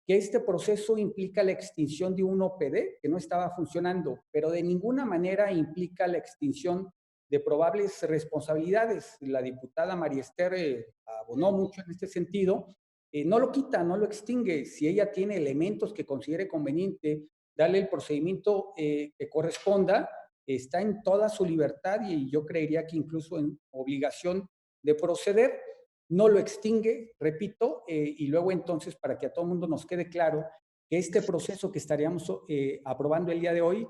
Speaker 12: que este proceso implica la extinción de un OPD que no estaba funcionando, pero de ninguna manera implica la extinción de probables responsabilidades. La diputada María Esther abonó mucho en este sentido. No lo quita, no lo extingue. Si ella tiene elementos que considere conveniente darle el procedimiento que corresponda, está en toda su libertad y yo creería que incluso en obligación de proceder. No lo extingue, repito, y luego entonces, para que a todo el mundo nos quede claro, que este proceso que estaríamos aprobando el día de hoy,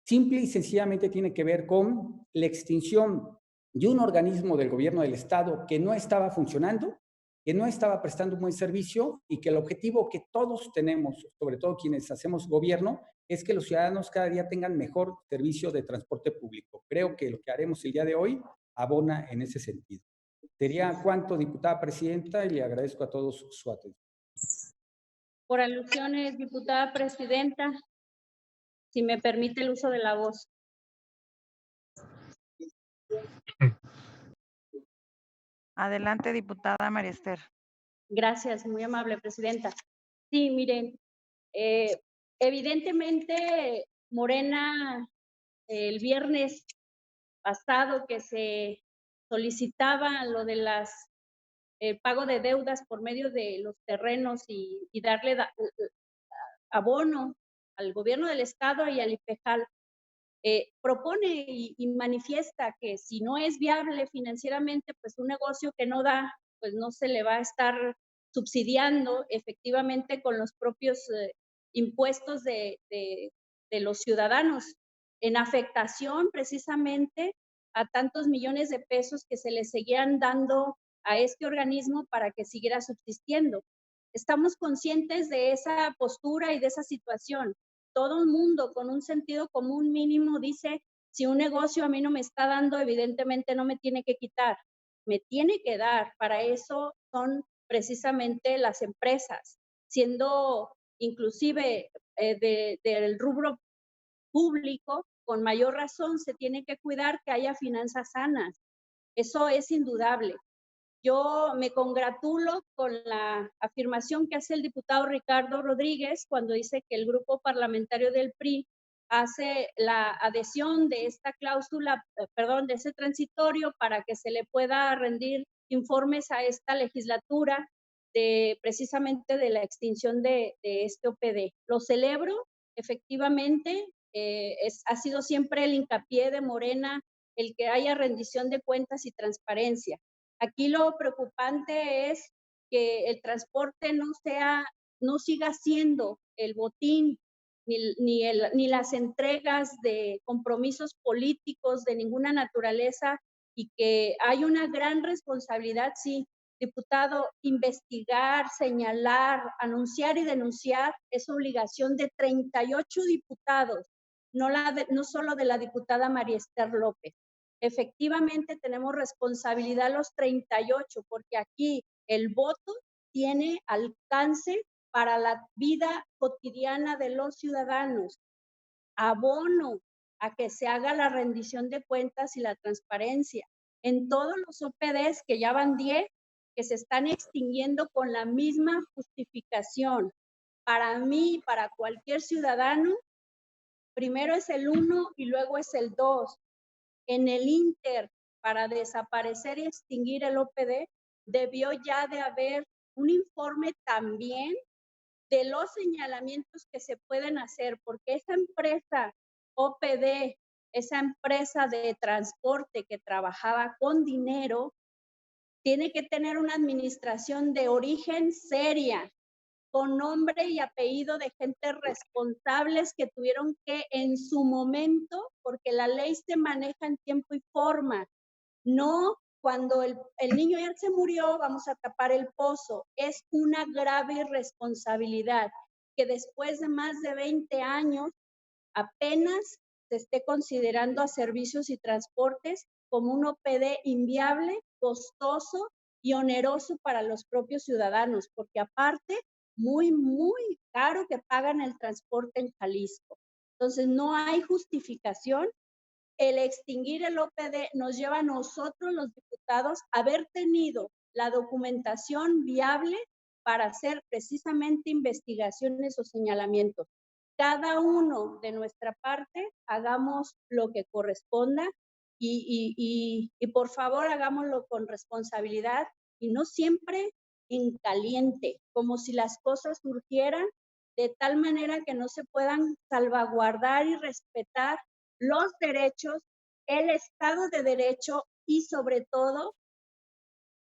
Speaker 12: simple y sencillamente tiene que ver con la extinción de un organismo del gobierno del Estado que no estaba funcionando, que no estaba prestando un buen servicio y que el objetivo que todos tenemos, sobre todo quienes hacemos gobierno, es que los ciudadanos cada día tengan mejor servicio de transporte público. Creo que lo que haremos el día de hoy abona en ese sentido. Sería cuanto, diputada presidenta, y le agradezco a todos su atención.
Speaker 7: Por alusiones, diputada presidenta, si me permite el uso de la voz.
Speaker 1: Adelante, diputada María Esther.
Speaker 7: Gracias, muy amable, presidenta. Sí, miren, evidentemente Morena el viernes pasado que se solicitaba lo de las el pago de deudas por medio de los terrenos y darle abono al gobierno del estado y al IPEJAL, propone y manifiesta que si no es viable financieramente, pues un negocio que no da, pues no se le va a estar subsidiando efectivamente con los propios impuestos de los ciudadanos, en afectación precisamente a tantos millones de pesos que se le seguían dando a este organismo para que siguiera subsistiendo. Estamos conscientes de esa postura y de esa situación. Todo el mundo con un sentido común mínimo dice, si un negocio a mí no me está dando, evidentemente no me tiene que quitar, me tiene que dar. Para eso son precisamente las empresas, siendo inclusive del rubro público, con mayor razón se tiene que cuidar que haya finanzas sanas. Eso es indudable. Yo me congratulo con la afirmación que hace el diputado Ricardo Rodríguez cuando dice que el grupo parlamentario del PRI hace la adhesión de esta cláusula, de ese transitorio para que se le pueda rendir informes a esta legislatura precisamente de la extinción de este OPD. Lo celebro, efectivamente, ha sido siempre el hincapié de Morena el que haya rendición de cuentas y transparencia. Aquí lo preocupante es que el transporte no siga siendo el botín ni las entregas de compromisos políticos de ninguna naturaleza y que hay una gran responsabilidad, sí, diputado, investigar, señalar, anunciar y denunciar es obligación de 38 diputados, no solo de la diputada María Esther López. Efectivamente tenemos responsabilidad los 38, porque aquí el voto tiene alcance para la vida cotidiana de los ciudadanos. Abono a que se haga la rendición de cuentas y la transparencia en todos los OPDs, que ya van 10, que se están extinguiendo con la misma justificación. Para mí, para cualquier ciudadano, primero es el 1 y luego es el 2. En el Inter, para desaparecer y extinguir el OPD, debió ya de haber un informe también de los señalamientos que se pueden hacer, porque esa empresa OPD, esa empresa de transporte que trabajaba con dinero, tiene que tener una administración de origen seria, con nombre y apellido de gente responsables que tuvieron que en su momento, porque la ley se maneja en tiempo y forma, no cuando el niño ya se murió, vamos a tapar el pozo. Es una grave irresponsabilidad que después de más de 20 años apenas se esté considerando a servicios y transportes como un OPD inviable, costoso y oneroso para los propios ciudadanos, porque aparte, muy, muy caro que pagan el transporte en Jalisco. Entonces, no hay justificación. El extinguir el OPD nos lleva a nosotros, los diputados, a haber tenido la documentación viable para hacer precisamente investigaciones o señalamientos. Cada uno de nuestra parte hagamos lo que corresponda y por favor hagámoslo con responsabilidad y no siempre en caliente, como si las cosas surgieran de tal manera que no se puedan salvaguardar y respetar los derechos, el Estado de Derecho y sobre todo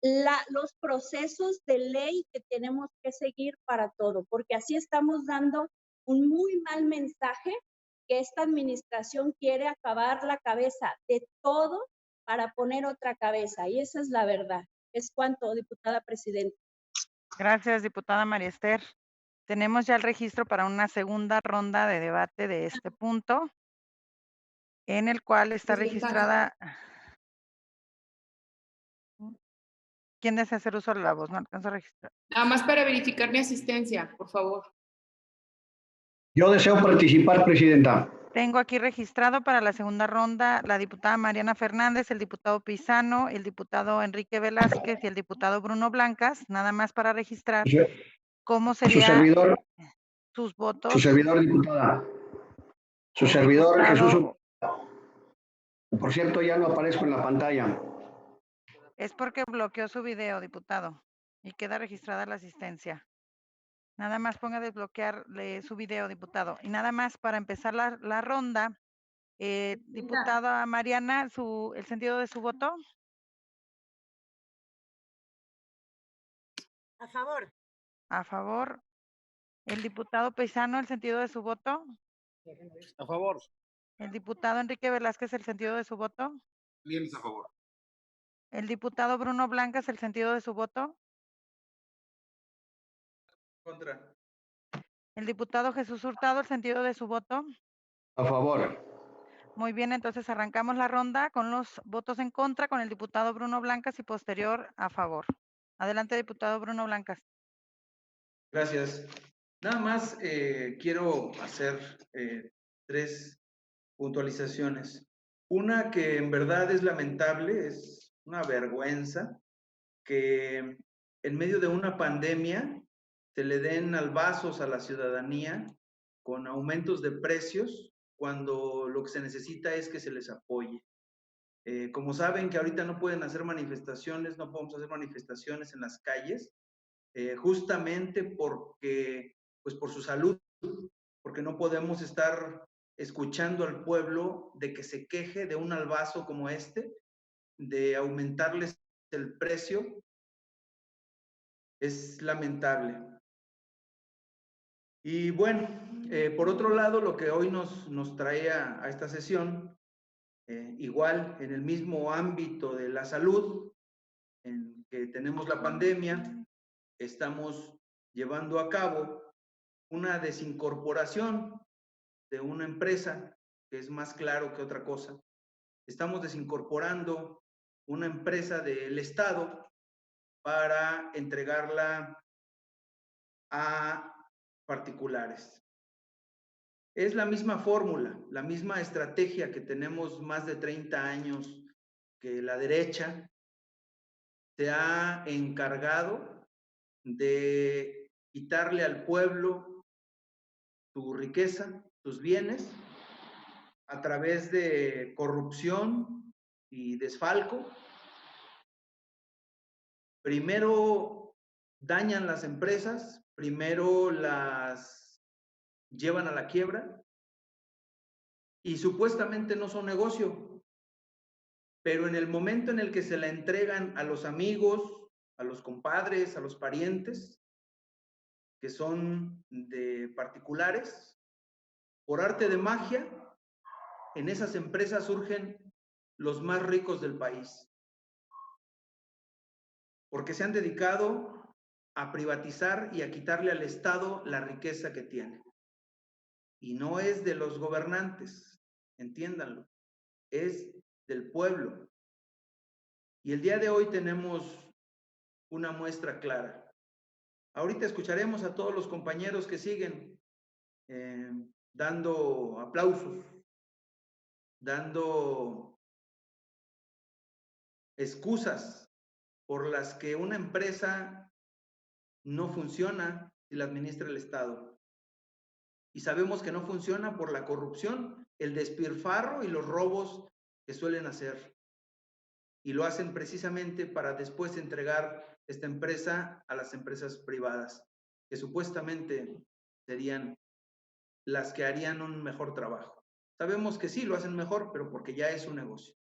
Speaker 7: los procesos de ley que tenemos que seguir para todo, porque así estamos dando un muy mal mensaje que esta administración quiere acabar la cabeza de todo para poner otra cabeza, y esa es la verdad. Es cuanto, diputada presidenta.
Speaker 1: Gracias, diputada María Esther. Tenemos ya el registro para una segunda ronda de debate de este punto, en el cual está registrada. ¿Quién desea hacer uso de la voz? No alcanzo a registrar.
Speaker 13: Nada más para verificar mi asistencia, por favor.
Speaker 14: Yo deseo participar, presidenta.
Speaker 1: Tengo aquí registrado para la segunda ronda la diputada Mariana Fernández, el diputado Pizano, el diputado Enrique Velázquez y el diputado Bruno Blancas, nada más para registrar cómo sería
Speaker 14: Su servidor,
Speaker 1: sus votos.
Speaker 14: su servidor, diputada. Su servidor,
Speaker 1: diputado,
Speaker 14: Jesús. Por cierto, ya no aparezco en la pantalla.
Speaker 1: Es porque bloqueó su video, diputado, y queda registrada la asistencia. Nada más ponga desbloquear su video, diputado. Y nada más para empezar la ronda, diputada Mariana, el sentido de su voto.
Speaker 5: A favor.
Speaker 1: A favor. El diputado Paisano, el sentido de su voto.
Speaker 4: A favor.
Speaker 1: El diputado Enrique Velázquez, el sentido de su voto.
Speaker 4: Bien, a favor.
Speaker 1: El diputado Bruno Blancas, el sentido de su voto.
Speaker 4: Contra.
Speaker 1: El diputado Jesús Hurtado, el sentido de su voto.
Speaker 14: A favor.
Speaker 1: Muy bien, entonces arrancamos la ronda con los votos en contra con el diputado Bruno Blancas y posterior a favor. Adelante, diputado Bruno Blancas.
Speaker 15: Gracias. Nada más quiero hacer 3 puntualizaciones. Una que en verdad es lamentable, es una vergüenza que en medio de una pandemia se le den albazos a la ciudadanía con aumentos de precios cuando lo que se necesita es que se les apoye. Como saben que ahorita no pueden hacer manifestaciones, no podemos hacer manifestaciones en las calles, justamente porque, pues por su salud, porque no podemos estar escuchando al pueblo de que se queje de un albazo como este, de aumentarles el precio. Es lamentable. Y bueno, por otro lado, lo que hoy nos trae a esta sesión, igual en el mismo ámbito de la salud, en que tenemos la pandemia, estamos llevando a cabo una desincorporación de una empresa, que es más claro que otra cosa. Estamos desincorporando una empresa del Estado para entregarla a particulares. Es la misma fórmula, la misma estrategia que tenemos más de 30 años, que la derecha se ha encargado de quitarle al pueblo su riqueza, sus bienes, a través de corrupción y desfalco. Primero dañan las empresas, primero las llevan a la quiebra y supuestamente no son negocio, pero en el momento en el que se la entregan a los amigos, a los compadres, a los parientes, que son de particulares, por arte de magia, en esas empresas surgen los más ricos del país, porque se han dedicado a privatizar y a quitarle al Estado la riqueza que tiene. Y no es de los gobernantes, entiéndanlo, es del pueblo. Y el día de hoy tenemos una muestra clara. Ahorita escucharemos a todos los compañeros que siguen dando aplausos, dando excusas por las que una empresa no funciona si la administra el Estado. Y sabemos que no funciona por la corrupción, el despilfarro y los robos que suelen hacer. Y lo hacen precisamente para después entregar esta empresa a las empresas privadas, que supuestamente serían las que harían un mejor trabajo. Sabemos que sí, lo hacen mejor, pero porque ya es un negocio,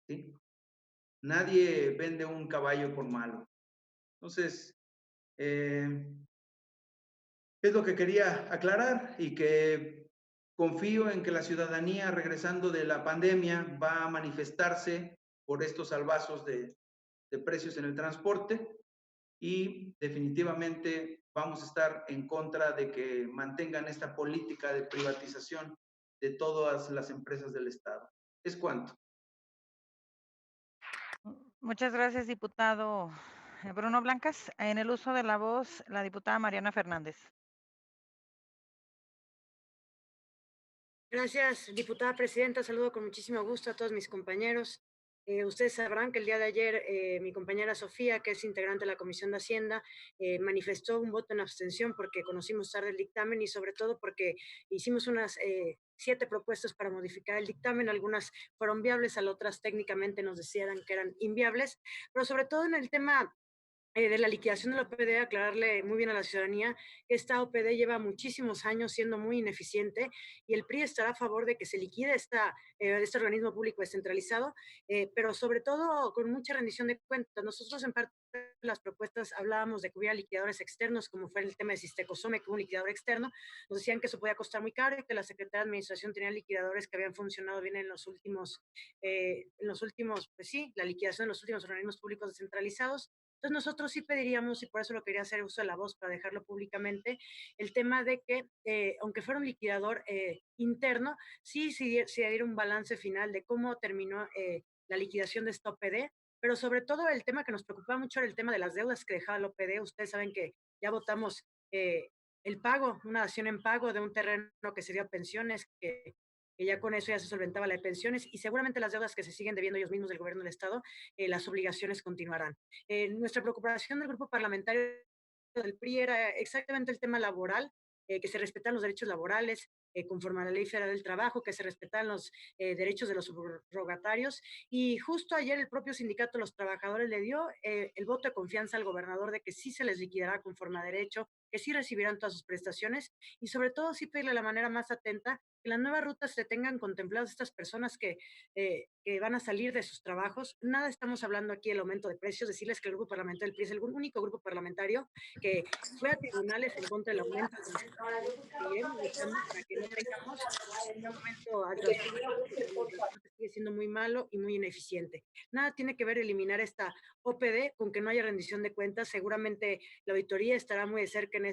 Speaker 15: ¿sí? Nadie vende un caballo por malo. Entonces, es lo que quería aclarar y que confío en que la ciudadanía, regresando de la pandemia, va a manifestarse por estos salvazos de precios en el transporte y definitivamente vamos a estar en contra de que mantengan esta política de privatización de todas las empresas del Estado. ¿Es cuánto?
Speaker 1: Muchas gracias, diputado Bruno Blancas. En el uso de la voz, la diputada Mariana Fernández.
Speaker 16: Gracias, diputada presidenta. Saludo con muchísimo gusto a todos mis compañeros. Ustedes sabrán que el día de ayer mi compañera Sofía, que es integrante de la Comisión de Hacienda, manifestó un voto en abstención porque conocimos tarde el dictamen y sobre todo porque hicimos unas 7 propuestas para modificar el dictamen. Algunas fueron viables, a otras técnicamente nos decían que eran inviables, pero sobre todo en el tema de la liquidación de la OPD, aclararle muy bien a la ciudadanía que esta OPD lleva muchísimos años siendo muy ineficiente y el PRI estará a favor de que se liquide este organismo público descentralizado, pero sobre todo con mucha rendición de cuentas. Nosotros en parte de las propuestas hablábamos de que hubiera liquidadores externos, como fue el tema de Sistecosome, que un liquidador externo. Nos decían que eso podía costar muy caro y que la Secretaría de Administración tenía liquidadores que habían funcionado bien en los últimos, pues sí, la liquidación de los últimos organismos públicos descentralizados. Entonces nosotros sí pediríamos, y por eso lo quería hacer uso de la voz para dejarlo públicamente, el tema de que, aunque fuera un liquidador interno, sí se diera un balance final de cómo terminó la liquidación de esta OPD, pero sobre todo el tema que nos preocupaba mucho era el tema de las deudas que dejaba la OPD. Ustedes saben que ya votamos el pago, una dación en pago de un terreno que sería pensiones, que ya con eso ya se solventaba la de pensiones y seguramente las deudas que se siguen debiendo ellos mismos del gobierno del Estado, las obligaciones continuarán. Nuestra preocupación del grupo parlamentario del PRI era exactamente el tema laboral, que se respetan los derechos laborales conforme a la Ley Federal del Trabajo, que se respetan los derechos de los subrogatarios. Y justo ayer el propio sindicato de los trabajadores le dio el voto de confianza al gobernador de que sí se les liquidará conforme a derecho, que sí recibirán todas sus prestaciones y sobre todo sí pedirle de la manera más atenta que las nuevas rutas se tengan contempladas estas personas que van a salir de sus trabajos. Nada estamos hablando aquí del aumento de precios, decirles que el grupo parlamentario del PRI es el único grupo parlamentario que fue a tribunales en contra del aumento de los precios. Seguiremos luchando para que no tengamos un aumento al transporte, porque el transporte sigue siendo muy malo y muy ineficiente. Nada tiene que ver eliminar esta OPD con que no haya rendición de cuentas. Seguramente la auditoría estará muy de cerca en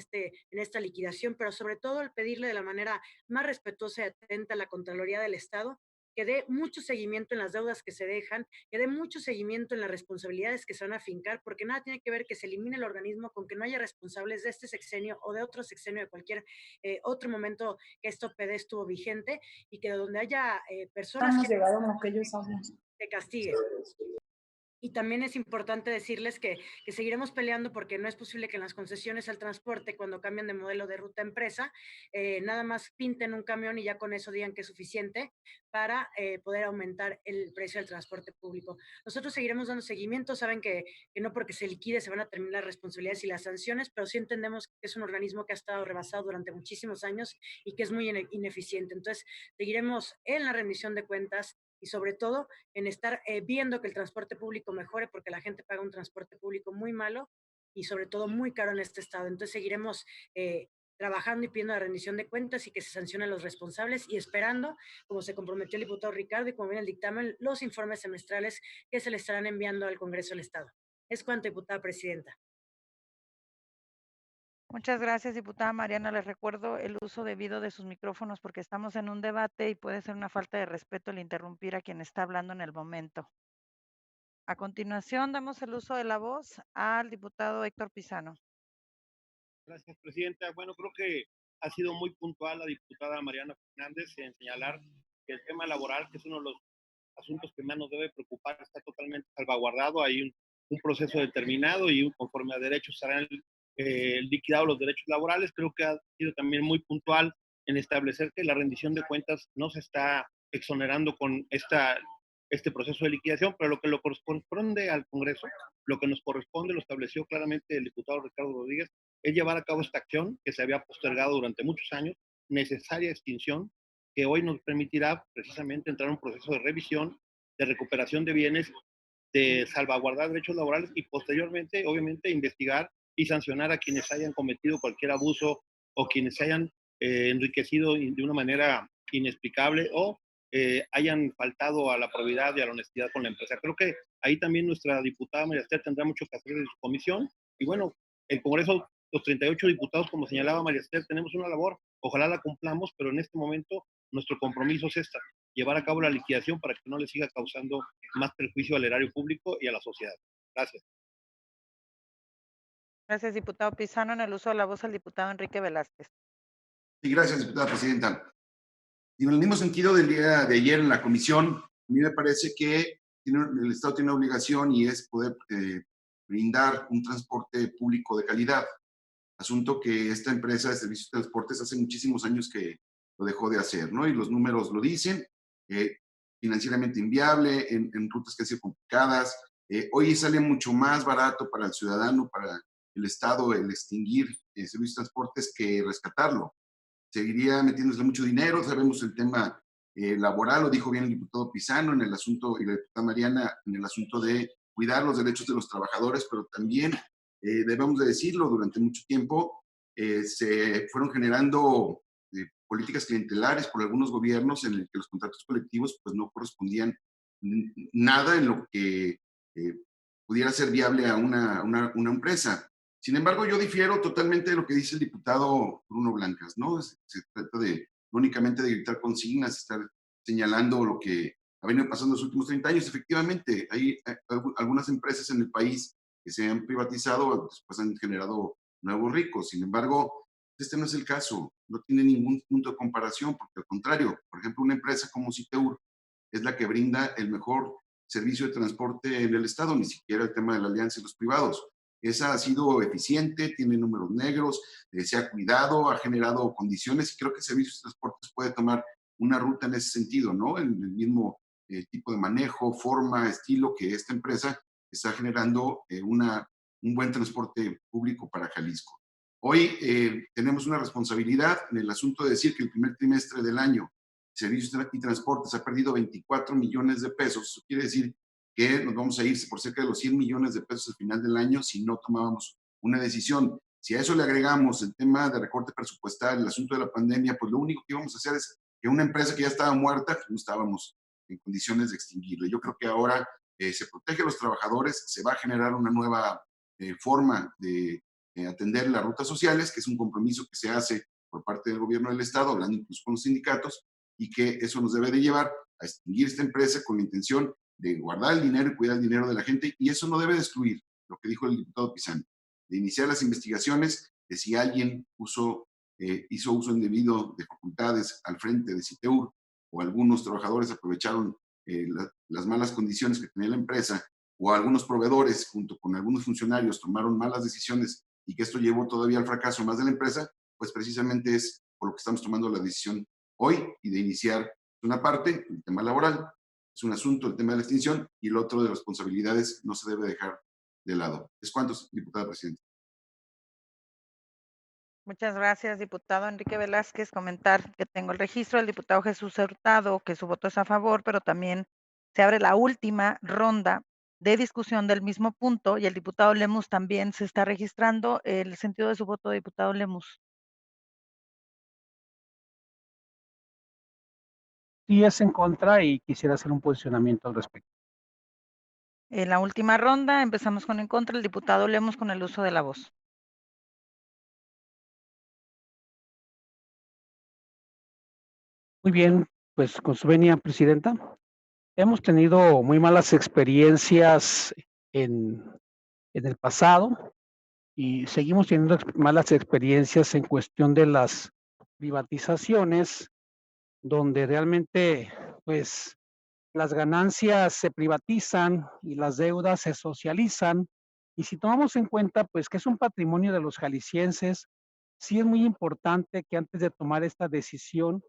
Speaker 16: esta liquidación, pero sobre todo el pedirle de la manera más respetuosa y atenta a la Contraloría del Estado que dé mucho seguimiento en las deudas que se dejan, que dé mucho seguimiento en las responsabilidades que se van a fincar, porque nada tiene que ver que se elimine el organismo con que no haya responsables de este sexenio o de otro sexenio, de cualquier otro momento que esto OPD estuvo vigente, y que donde haya personas
Speaker 3: Hemos
Speaker 16: que
Speaker 3: llegado a lo que ellos hablan.
Speaker 16: se castiguen. Y también es importante decirles que seguiremos peleando porque no es posible que en las concesiones al transporte, cuando cambian de modelo de ruta empresa, nada más pinten un camión y ya con eso digan que es suficiente para poder aumentar el precio del transporte público. Nosotros seguiremos dando seguimiento, saben que no porque se liquide se van a terminar las responsabilidades y las sanciones, pero sí entendemos que es un organismo que ha estado rebasado durante muchísimos años y que es muy ineficiente. Entonces, seguiremos en la rendición de cuentas y sobre todo en estar viendo que el transporte público mejore, porque la gente paga un transporte público muy malo y sobre todo muy caro en este estado. Entonces seguiremos trabajando y pidiendo la rendición de cuentas y que se sancionen los responsables y esperando, como se comprometió el diputado Ricardo y como viene el dictamen, los informes semestrales que se le estarán enviando al Congreso del Estado. Es cuanto, diputada presidenta.
Speaker 1: Muchas gracias, diputada Mariana. Les recuerdo el uso debido de sus micrófonos porque estamos en un debate y puede ser una falta de respeto el interrumpir a quien está hablando en el momento. A continuación, damos el uso de la voz al diputado Héctor Pizano.
Speaker 4: Gracias, presidenta. Bueno, creo que ha sido muy puntual la diputada Mariana Fernández en señalar que el tema laboral, que es uno de los asuntos que más nos debe preocupar, está totalmente salvaguardado. Hay un proceso determinado y conforme a derechos serán liquidados los derechos laborales. Creo que ha sido también muy puntual en establecer que la rendición de cuentas no se está exonerando con este proceso de liquidación, pero lo que lo corresponde al Congreso, lo que nos corresponde, lo estableció claramente el diputado Ricardo Rodríguez, es llevar a cabo esta acción que se había postergado durante muchos años, necesaria extinción, que hoy nos permitirá precisamente entrar en un proceso de revisión, de recuperación de bienes, de salvaguardar derechos laborales y posteriormente, obviamente, investigar y sancionar a quienes hayan cometido cualquier abuso o quienes se hayan enriquecido de una manera inexplicable o hayan faltado a la probidad y a la honestidad con la empresa. Creo que ahí también nuestra diputada María Esther tendrá mucho que hacer en su comisión y bueno, el Congreso, los 38 diputados, como señalaba María Esther, tenemos una labor, ojalá la cumplamos, pero en este momento nuestro compromiso es llevar a cabo la liquidación para que no le siga causando más perjuicio al erario público y a la sociedad. Gracias.
Speaker 1: Gracias, diputado Pizano. En el uso de la voz al diputado Enrique Velázquez.
Speaker 17: Sí, gracias, diputada presidenta. Y en el mismo sentido del día de ayer en la comisión, a mí me parece que el Estado tiene una obligación y es poder brindar un transporte público de calidad. Asunto que esta empresa de servicios de transportes hace muchísimos años que lo dejó de hacer, ¿no? Y los números lo dicen, financieramente inviable, en rutas que han sido complicadas. Hoy sale mucho más barato para el ciudadano, para el Estado, el extinguir servicios de transportes que rescatarlo. Seguiría metiéndose mucho dinero, sabemos el tema laboral, lo dijo bien el diputado Pizano en el asunto, y la diputada Mariana en el asunto de cuidar los derechos de los trabajadores, pero también debemos de decirlo, durante mucho tiempo se fueron generando políticas clientelares por algunos gobiernos en el que los contratos colectivos pues no correspondían nada en lo que pudiera ser viable a una empresa. Sin embargo, yo difiero totalmente de lo que dice el diputado Bruno Blancas, ¿no? Se trata de no únicamente de gritar consignas, estar señalando lo que ha venido pasando en los últimos 30 años. Efectivamente, hay algunas empresas en el país que se han privatizado, después han generado nuevos ricos. Sin embargo, este no es el caso, no tiene ningún punto de comparación, porque al contrario, por ejemplo, una empresa como Citeur es la que brinda el mejor servicio de transporte en el Estado, ni siquiera el tema de la alianza y los privados. Esa ha sido eficiente, tiene números negros, se ha cuidado, ha generado condiciones y creo que Servicios de Transportes puede tomar una ruta en ese sentido, ¿no? En el mismo tipo de manejo, forma, estilo que esta empresa está generando un buen transporte público para Jalisco. Hoy tenemos una responsabilidad en el asunto de decir que el primer trimestre del año Servicios y Transportes ha perdido 24 millones de pesos. Eso quiere decir que nos vamos a ir por cerca de los 100 millones de pesos al final del año si no tomábamos una decisión. Si a eso le agregamos el tema de recorte presupuestal, el asunto de la pandemia, pues lo único que íbamos a hacer es que una empresa que ya estaba muerta, pues no estábamos en condiciones de extinguirla. Yo creo que ahora se protege a los trabajadores, se va a generar una nueva forma de atender las rutas sociales, que es un compromiso que se hace por parte del gobierno del Estado, hablando incluso con los sindicatos, y que eso nos debe de llevar a extinguir esta empresa con la intención de guardar el dinero y cuidar el dinero de la gente, y eso no debe de excluir lo que dijo el diputado Pizano, de iniciar las investigaciones de si alguien hizo uso indebido de facultades al frente de Citeur o algunos trabajadores aprovecharon las malas condiciones que tenía la empresa o algunos proveedores junto con algunos funcionarios tomaron malas decisiones y que esto llevó todavía al fracaso más de la empresa, pues precisamente es por lo que estamos tomando la decisión hoy y de iniciar una parte, el tema laboral, es un asunto, el tema de la extinción, y el otro de responsabilidades no se debe dejar de lado. ¿Es cuánto, diputada presidenta?
Speaker 1: Muchas gracias, diputado Enrique Velázquez. Comentar que tengo el registro del diputado Jesús Hurtado, que su voto es a favor, pero también se abre la última ronda de discusión del mismo punto y el diputado Lemus también se está registrando. El sentido de su voto, diputado Lemus.
Speaker 8: Sí, es en contra y quisiera hacer un posicionamiento al respecto.
Speaker 1: En la última ronda empezamos con en contra, el diputado Lemus con el uso de la voz.
Speaker 8: Muy bien, pues con su venia, presidenta. Hemos tenido muy malas experiencias en el pasado y seguimos teniendo malas experiencias en cuestión de las privatizaciones, donde realmente, pues, las ganancias se privatizan y las deudas se socializan. Y si tomamos en cuenta, pues, que es un patrimonio de los jaliscienses, sí es muy importante que antes de tomar esta decisión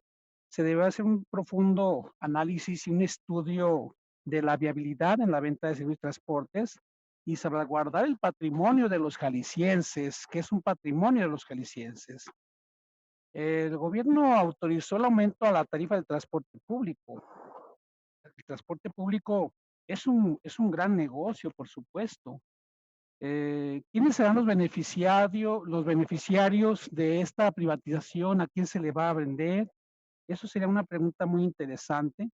Speaker 8: se debe hacer un profundo análisis y un estudio de la viabilidad en la venta de servicios y transportes y salvaguardar el patrimonio de los jaliscienses, que es un patrimonio de los jaliscienses. El gobierno autorizó el aumento a la tarifa del transporte público. El transporte público es un gran negocio, por supuesto. ¿Quiénes serán los beneficiarios de esta privatización? ¿A quién se le va a vender? Eso sería una pregunta muy interesante.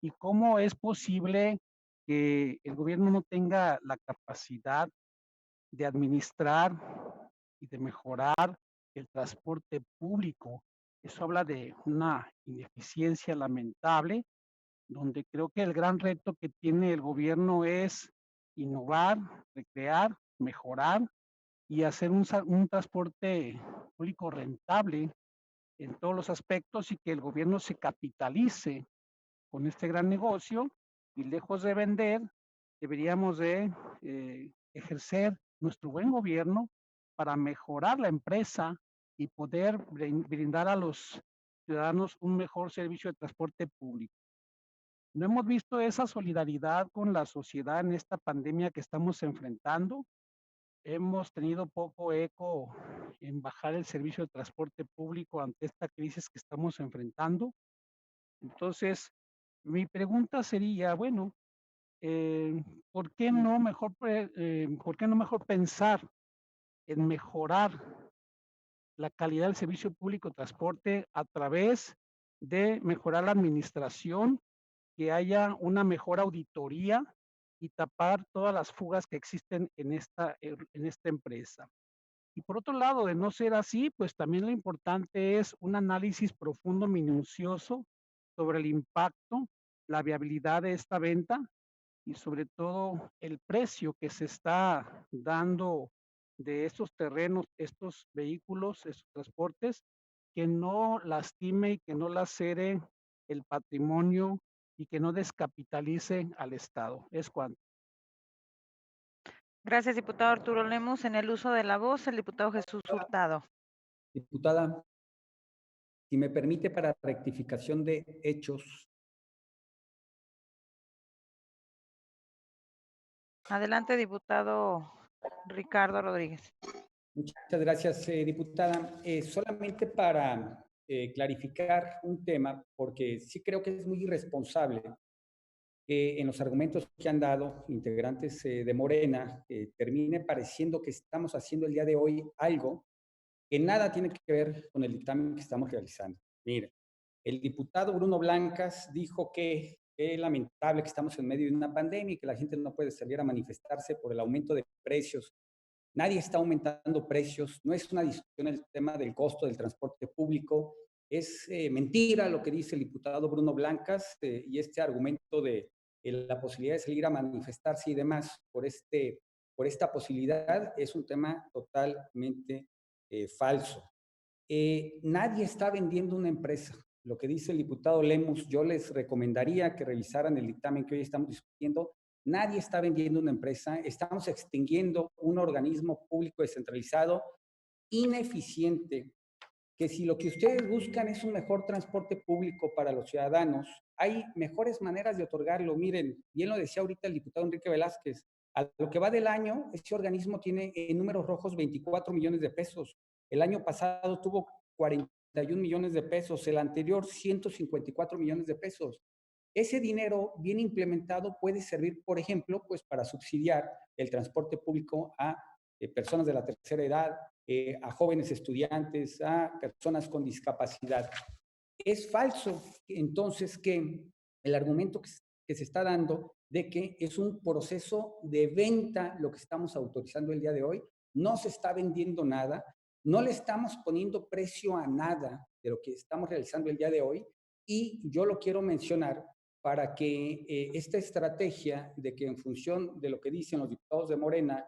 Speaker 8: ¿Y cómo es posible que el gobierno no tenga la capacidad de administrar y de mejorar el transporte público? Eso habla de una ineficiencia lamentable, donde creo que el gran reto que tiene el gobierno es innovar, recrear, mejorar y hacer un transporte público rentable en todos los aspectos y que el gobierno se capitalice con este gran negocio y lejos de vender, deberíamos de ejercer nuestro buen gobierno para mejorar la empresa y poder brindar a los ciudadanos un mejor servicio de transporte público. No hemos visto esa solidaridad con la sociedad en esta pandemia que estamos enfrentando. Hemos tenido poco eco en bajar el servicio de transporte público ante esta crisis que estamos enfrentando. Entonces, mi pregunta sería, bueno, ¿por qué no mejor pensar en mejorar la calidad del servicio público de transporte a través de mejorar la administración, que haya una mejor auditoría y tapar todas las fugas que existen en esta empresa? Y por otro lado, de no ser así, pues también lo importante es un análisis profundo, minucioso sobre el impacto, la viabilidad de esta venta y sobre todo el precio que se está dando de estos terrenos, estos vehículos, estos transportes, que no lastime y que no lacere el patrimonio y que no descapitalice al Estado. Es cuanto.
Speaker 1: Gracias, diputado Arturo Lemus. En el uso de la voz, el diputado Jesús Hurtado.
Speaker 12: Diputada, si me permite, para rectificación de hechos.
Speaker 1: Adelante, diputado Ricardo Rodríguez.
Speaker 12: Muchas gracias, diputada. Solamente para clarificar un tema, porque sí creo que es muy irresponsable que en los argumentos que han dado integrantes de Morena termine pareciendo que estamos haciendo el día de hoy algo que nada tiene que ver con el dictamen que estamos realizando. Mire, el diputado Bruno Blancas dijo que es lamentable que estamos en medio de una pandemia y que la gente no puede salir a manifestarse por el aumento de precios. Nadie está aumentando precios, no es una discusión el tema del costo del transporte público, es mentira lo que dice el diputado Bruno Blancas y este argumento de la posibilidad de salir a manifestarse y demás por esta posibilidad es un tema totalmente falso. Nadie está vendiendo una empresa. Lo que dice el diputado Lemus, yo les recomendaría que revisaran el dictamen que hoy estamos discutiendo. Nadie está vendiendo una empresa, estamos extinguiendo un organismo público descentralizado ineficiente, que si lo que ustedes buscan es un mejor transporte público para los ciudadanos, hay mejores maneras de otorgarlo. Miren, bien lo decía ahorita el diputado Enrique Velázquez, a lo que va del año, este organismo tiene en números rojos 24 millones de pesos. El año pasado tuvo 41 millones de pesos, el anterior 154 millones de pesos. Ese dinero bien implementado puede servir, por ejemplo, pues para subsidiar el transporte público a personas de la tercera edad, a jóvenes estudiantes, a personas con discapacidad. Es falso, entonces, que el argumento que se está dando de que es un proceso de venta lo que estamos autorizando el día de hoy. No se está vendiendo nada, no le estamos poniendo precio a nada de lo que estamos realizando el día de hoy. Y yo lo quiero mencionar para que esta estrategia de que en función de lo que dicen los diputados de Morena,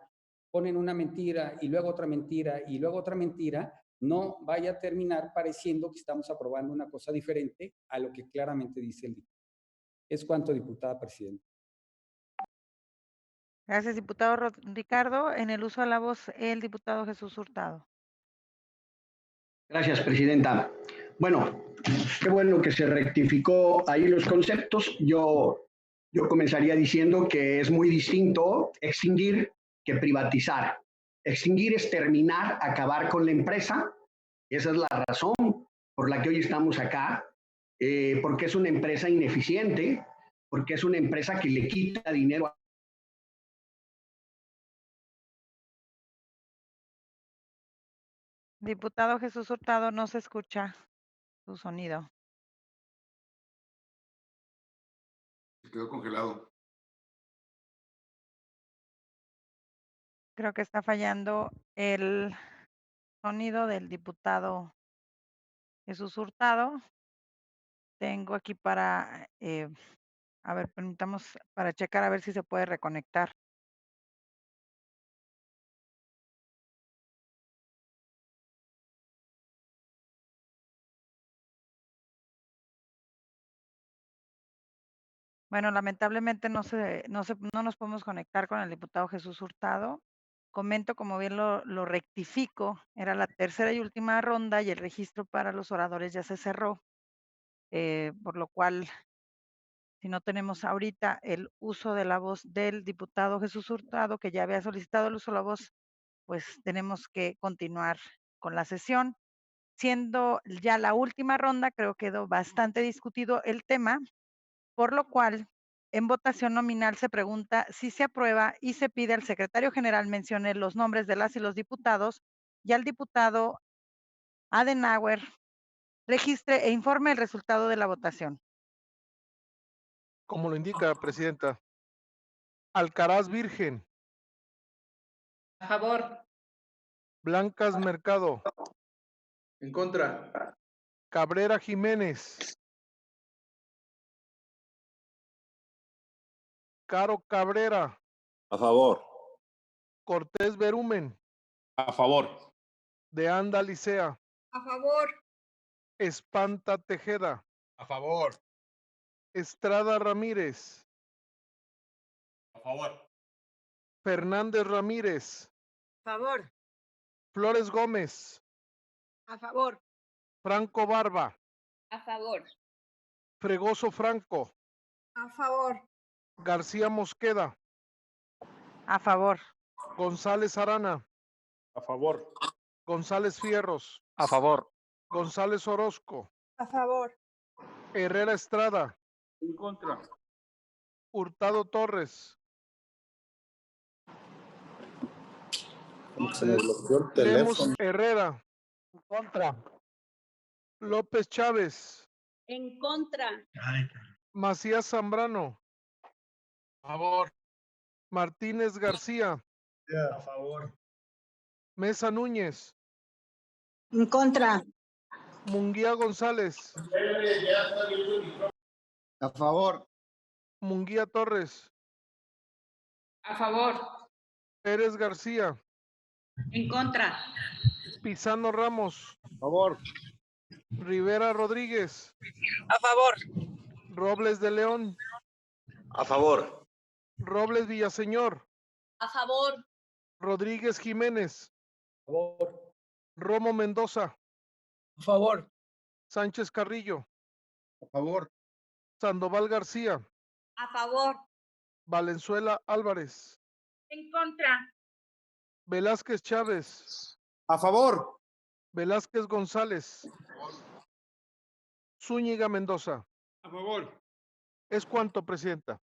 Speaker 12: ponen una mentira y luego otra mentira y luego otra mentira, no vaya a terminar pareciendo que estamos aprobando una cosa diferente a lo que claramente dice el dictamen. Es cuanto, diputada presidenta.
Speaker 1: Gracias, diputado Ricardo. En el uso de la voz, el diputado Jesús Hurtado.
Speaker 14: Gracias, presidenta. Bueno, qué bueno que se rectificó ahí los conceptos. Yo comenzaría diciendo que es muy distinto extinguir que privatizar. Extinguir es terminar, acabar con la empresa. Esa es la razón por la que hoy estamos acá, porque es una empresa ineficiente, porque es una empresa que le quita dinero a
Speaker 1: Diputado Jesús Hurtado, no se escucha su sonido.
Speaker 17: Se quedó congelado.
Speaker 1: Creo que está fallando el sonido del diputado Jesús Hurtado. Tengo aquí para, a ver, permitamos para checar a ver si se puede reconectar. Bueno, lamentablemente no nos podemos conectar con el diputado Jesús Hurtado. Comento, como bien lo rectifico, era la tercera y última ronda y el registro para los oradores ya se cerró, por lo cual, si no tenemos ahorita el uso de la voz del diputado Jesús Hurtado, que ya había solicitado el uso de la voz, pues tenemos que continuar con la sesión. Siendo ya la última ronda, creo que quedó bastante discutido el tema, por lo cual, en votación nominal se pregunta si se aprueba y se pide al secretario general mencione los nombres de las y los diputados y al diputado Adenauer registre e informe el resultado de la votación.
Speaker 2: Como lo indica, presidenta. Alcaraz Virgen,
Speaker 9: A favor.
Speaker 2: Blancas Mercado,
Speaker 15: En contra.
Speaker 2: Cabrera Jiménez, Caro Cabrera,
Speaker 18: A favor.
Speaker 2: Cortés Berumen,
Speaker 18: A favor.
Speaker 2: De Anda Licea,
Speaker 13: A favor.
Speaker 2: Espanta Tejeda,
Speaker 18: A favor.
Speaker 2: Estrada Ramírez,
Speaker 18: A favor.
Speaker 2: Fernández Ramírez,
Speaker 16: Favor.
Speaker 2: Flores Gómez,
Speaker 13: A favor.
Speaker 2: Franco Barba,
Speaker 13: A favor.
Speaker 2: Fregoso Franco,
Speaker 13: A favor.
Speaker 2: García Mosqueda,
Speaker 1: A favor.
Speaker 2: González Arana,
Speaker 18: A favor.
Speaker 2: González Fierros,
Speaker 6: A favor.
Speaker 2: González Orozco,
Speaker 13: A favor.
Speaker 2: Herrera Estrada,
Speaker 11: En contra.
Speaker 2: Hurtado Torres,
Speaker 18: Se me bloqueó el
Speaker 2: Lemus
Speaker 18: teléfono.
Speaker 2: Herrera,
Speaker 8: En contra.
Speaker 2: López Chávez,
Speaker 7: En contra.
Speaker 2: Macías Zambrano,
Speaker 18: A favor.
Speaker 2: Martínez García,
Speaker 18: A favor.
Speaker 2: Mesa Núñez,
Speaker 5: En contra.
Speaker 2: Munguía González,
Speaker 18: A favor.
Speaker 2: Munguía Torres,
Speaker 9: A favor.
Speaker 2: Pérez García,
Speaker 9: En contra.
Speaker 2: Pizano Ramos,
Speaker 18: A favor.
Speaker 2: Rivera Rodríguez,
Speaker 13: A favor.
Speaker 2: Robles de León,
Speaker 18: A favor.
Speaker 2: Robles Villaseñor,
Speaker 10: A favor.
Speaker 2: Rodríguez Jiménez,
Speaker 12: A favor.
Speaker 2: Romo Mendoza,
Speaker 12: A favor.
Speaker 2: Sánchez Carrillo,
Speaker 18: A favor.
Speaker 2: Sandoval García,
Speaker 10: A favor.
Speaker 2: Valenzuela Álvarez,
Speaker 13: En contra.
Speaker 2: Velázquez Chávez,
Speaker 18: A favor.
Speaker 2: Velázquez González, Zúñiga Mendoza.
Speaker 18: A favor.
Speaker 2: ¿Es cuánto, presidenta?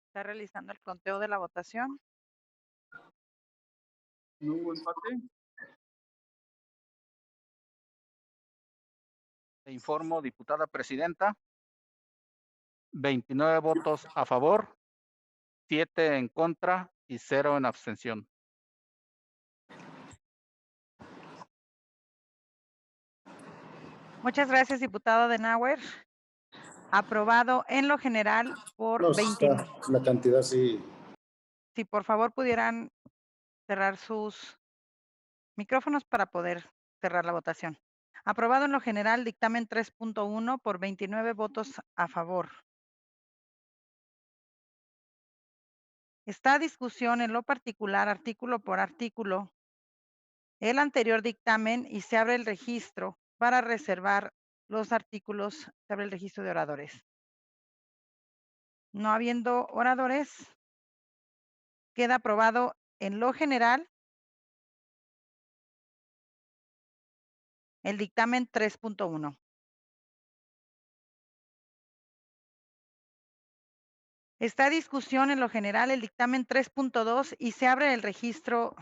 Speaker 1: Está realizando el conteo de la votación.
Speaker 11: ¿No hubo empate?
Speaker 6: Le informo, diputada presidenta. 29 votos a favor, 7 en contra y 0 en abstención.
Speaker 1: Muchas gracias, diputado Adenauer. Aprobado en lo general por 29.
Speaker 18: La cantidad sí.
Speaker 1: Si por favor pudieran cerrar sus micrófonos para poder cerrar la votación. Aprobado en lo general, dictamen 3.1 por 29 votos a favor. Está a discusión en lo particular, artículo por artículo, el anterior dictamen y se abre el registro para reservar los artículos, se abre el registro de oradores. No habiendo oradores, queda aprobado en lo general el dictamen 3.1. Está a discusión en lo general el dictamen 3.2 y se abre el registro.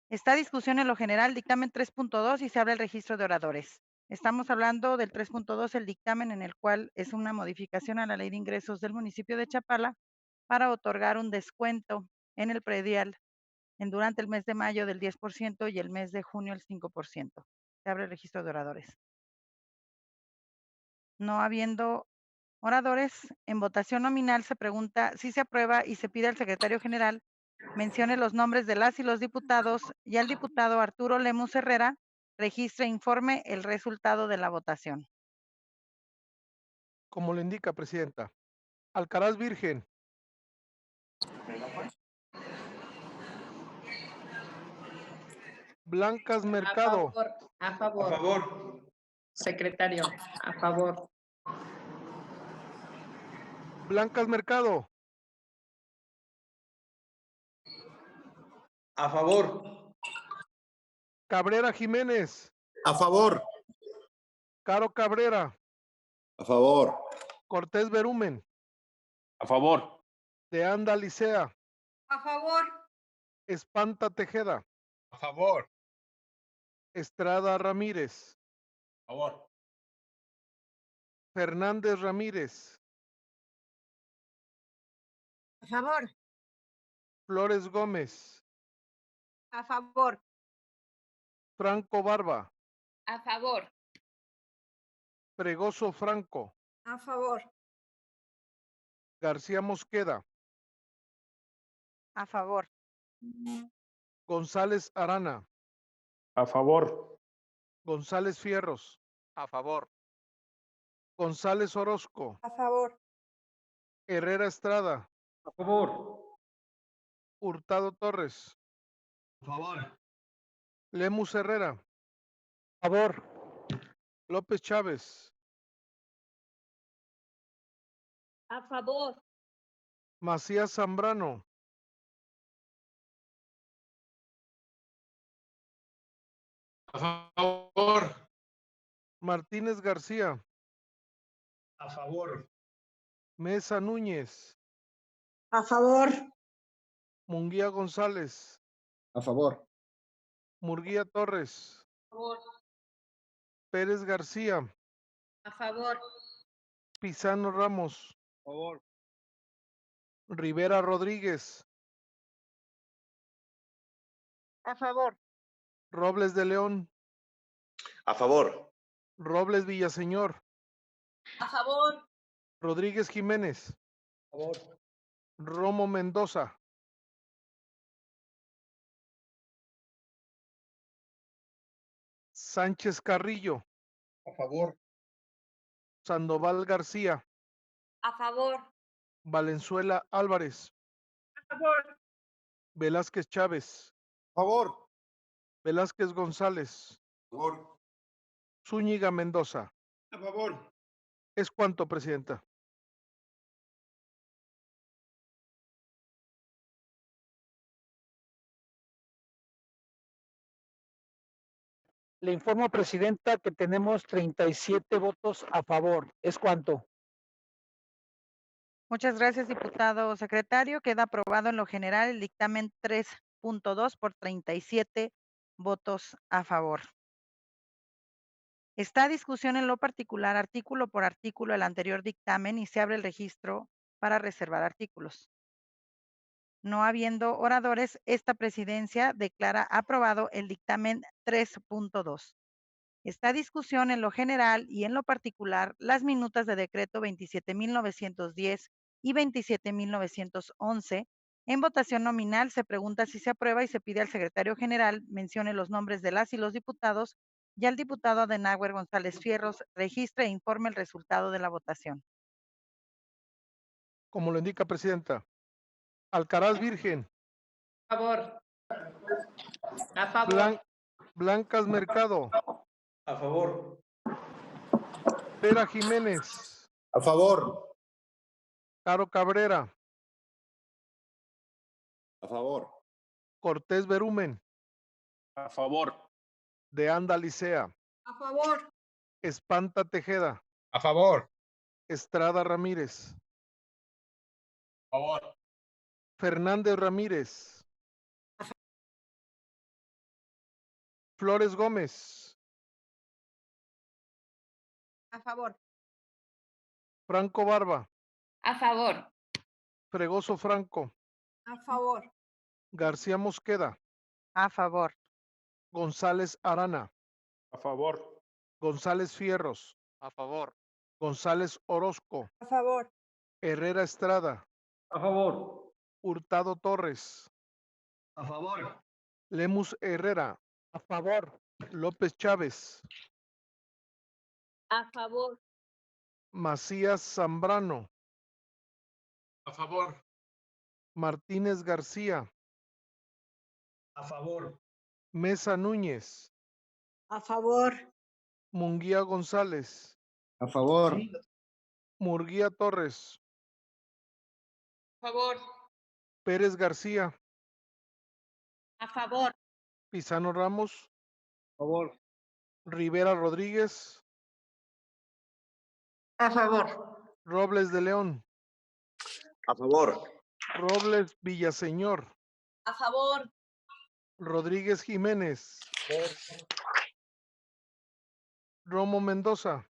Speaker 1: Está a discusión en lo general dictamen 3.2 y se abre el registro de oradores. Estamos hablando del 3.2, el dictamen en el cual es una modificación a la ley de ingresos del municipio de Chapala para otorgar un descuento en el predial durante el mes de mayo del 10% y el mes de junio el 5%. Se abre el registro de oradores. No habiendo oradores, en votación nominal se pregunta si se aprueba y se pide al secretario general mencione los nombres de las y los diputados y al diputado Arturo Lemus Herrera registre e informe el resultado de la votación.
Speaker 2: Como lo indica, presidenta. Alcaraz Virgen. Blancas Mercado.
Speaker 9: A favor.
Speaker 15: A favor.
Speaker 9: Secretario, a favor.
Speaker 2: Blancas Mercado.
Speaker 15: A favor.
Speaker 2: Cabrera Jiménez.
Speaker 18: A favor.
Speaker 2: Caro Cabrera.
Speaker 18: A favor.
Speaker 2: Cortés Berumen.
Speaker 11: A favor.
Speaker 2: De Anda Licea.
Speaker 13: A favor.
Speaker 2: Espanta Tejeda.
Speaker 18: A favor.
Speaker 2: Estrada Ramírez.
Speaker 18: A favor.
Speaker 2: Fernández Ramírez.
Speaker 13: A favor.
Speaker 2: Flores Gómez.
Speaker 13: A favor.
Speaker 2: Franco Barba.
Speaker 13: A favor.
Speaker 2: Fregoso Franco.
Speaker 13: A favor.
Speaker 2: García Mosqueda.
Speaker 1: A favor.
Speaker 2: González Arana.
Speaker 11: A favor.
Speaker 2: González Fierros.
Speaker 6: A favor.
Speaker 2: González Orozco.
Speaker 13: A favor.
Speaker 2: Herrera Estrada.
Speaker 11: A favor.
Speaker 2: Hurtado Torres.
Speaker 18: A favor.
Speaker 2: Lemus Herrera.
Speaker 8: A favor.
Speaker 2: López Chávez.
Speaker 7: A favor.
Speaker 2: Macías Zambrano.
Speaker 18: A favor.
Speaker 2: Martínez García.
Speaker 18: A favor.
Speaker 2: Mesa Núñez.
Speaker 13: A favor.
Speaker 2: Munguía González.
Speaker 18: A favor.
Speaker 2: Murguía Torres.
Speaker 13: A favor.
Speaker 2: Pérez García.
Speaker 13: A favor.
Speaker 2: Pizano Ramos.
Speaker 4: A favor.
Speaker 2: Rivera Rodríguez.
Speaker 13: A favor.
Speaker 2: Robles de León.
Speaker 18: A favor.
Speaker 2: Robles Villaseñor.
Speaker 10: A favor.
Speaker 2: Rodríguez Jiménez.
Speaker 18: A favor.
Speaker 2: Romo Mendoza. Sánchez Carrillo.
Speaker 18: A favor.
Speaker 2: Sandoval García.
Speaker 13: A favor.
Speaker 2: Valenzuela Álvarez.
Speaker 13: A favor.
Speaker 2: Velázquez Chávez.
Speaker 18: A favor.
Speaker 2: Velázquez González.
Speaker 18: A favor.
Speaker 2: Zúñiga Mendoza.
Speaker 18: A favor.
Speaker 2: ¿Es cuánto, presidenta?
Speaker 8: Le informo, presidenta, que tenemos 37 votos a favor. ¿Es cuánto?
Speaker 1: Muchas gracias, diputado secretario. Queda aprobado en lo general el dictamen 3.2 por 37 votos a favor. Está a discusión en lo particular, artículo por artículo, el anterior dictamen y se abre el registro para reservar artículos. No habiendo oradores, esta presidencia declara aprobado el dictamen 3.2. Está a discusión en lo general y en lo particular las minutas de decreto 27.910 y 27.911. En votación nominal se pregunta si se aprueba y se pide al secretario general mencione los nombres de las y los diputados y al diputado Adenauer González Fierros registre e informe el resultado de la votación.
Speaker 2: Como lo indica, presidenta. Alcaraz Virgen.
Speaker 9: A favor. A favor.
Speaker 2: Blancas Mercado.
Speaker 15: A favor.
Speaker 2: Pera Jiménez.
Speaker 18: A favor.
Speaker 2: Caro Cabrera.
Speaker 18: A favor.
Speaker 2: Cortés Berumen.
Speaker 11: A favor.
Speaker 2: De Anda Licea.
Speaker 13: A favor.
Speaker 2: Espanta Tejeda.
Speaker 18: A favor.
Speaker 2: Estrada Ramírez.
Speaker 18: A favor.
Speaker 2: Fernández Ramírez. Flores Gómez.
Speaker 13: A favor.
Speaker 2: Franco Barba.
Speaker 9: A favor.
Speaker 2: Fregoso Franco.
Speaker 13: A favor.
Speaker 2: García Mosqueda,
Speaker 1: A favor.
Speaker 2: González Arana,
Speaker 18: A favor.
Speaker 2: González Fierros,
Speaker 6: A favor.
Speaker 2: González Orozco,
Speaker 13: A favor.
Speaker 2: Herrera Estrada,
Speaker 11: A favor.
Speaker 2: Hurtado Torres,
Speaker 14: A favor.
Speaker 2: Lemus Herrera, a favor. López Chávez,
Speaker 7: A favor.
Speaker 2: Macías Zambrano,
Speaker 18: A favor.
Speaker 2: Martínez García,
Speaker 14: A favor.
Speaker 2: Mesa Núñez,
Speaker 13: A favor.
Speaker 2: Munguía González,
Speaker 18: A favor.
Speaker 2: Murguía Torres,
Speaker 13: A favor.
Speaker 2: Pérez García,
Speaker 13: A favor.
Speaker 2: Pizano Ramos,
Speaker 18: A favor.
Speaker 2: Rivera Rodríguez,
Speaker 13: A favor.
Speaker 2: Robles de León,
Speaker 18: A favor.
Speaker 2: Robles Villaseñor,
Speaker 10: A favor.
Speaker 2: Rodríguez Jiménez, Romo Mendoza,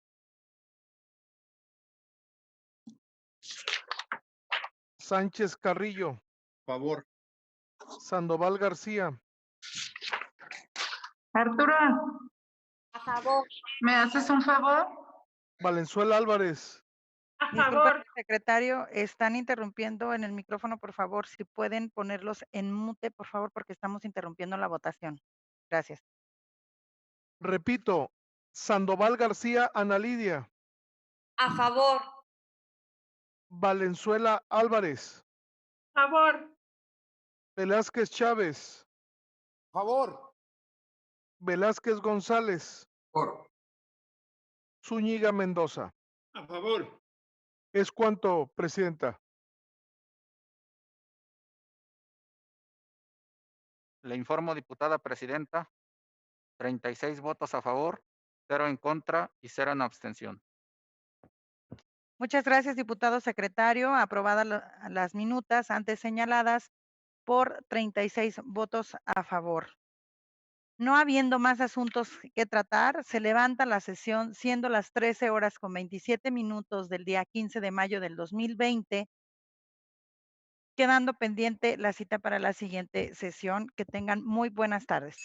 Speaker 2: Sánchez Carrillo,
Speaker 18: A favor.
Speaker 2: Sandoval García,
Speaker 13: Arturo,
Speaker 10: A favor.
Speaker 13: ¿me haces un favor?
Speaker 2: Valenzuela Álvarez,
Speaker 13: A
Speaker 1: Disculpe, secretario, están interrumpiendo en el micrófono, por favor, si pueden ponerlos en mute, por favor, porque estamos interrumpiendo la votación. Gracias.
Speaker 2: repito, Sandoval García Ana Lidia,
Speaker 13: A favor.
Speaker 2: Valenzuela Álvarez,
Speaker 13: A favor.
Speaker 2: Velázquez Chávez,
Speaker 18: A favor.
Speaker 2: Velázquez González,
Speaker 18: Por.
Speaker 2: Zúñiga Mendoza.
Speaker 18: A favor.
Speaker 2: ¿Es cuánto, Presidenta?
Speaker 6: Le informo, diputada presidenta, 36 votos a favor, 0 en contra y 0 en abstención.
Speaker 1: Muchas gracias, diputado secretario. Aprobadas las minutas antes señaladas por 36 votos a favor. No habiendo más asuntos que tratar, se levanta la sesión siendo las 13:27 del día 15 de mayo del 2020, quedando pendiente la cita para la siguiente sesión. Que tengan muy buenas tardes.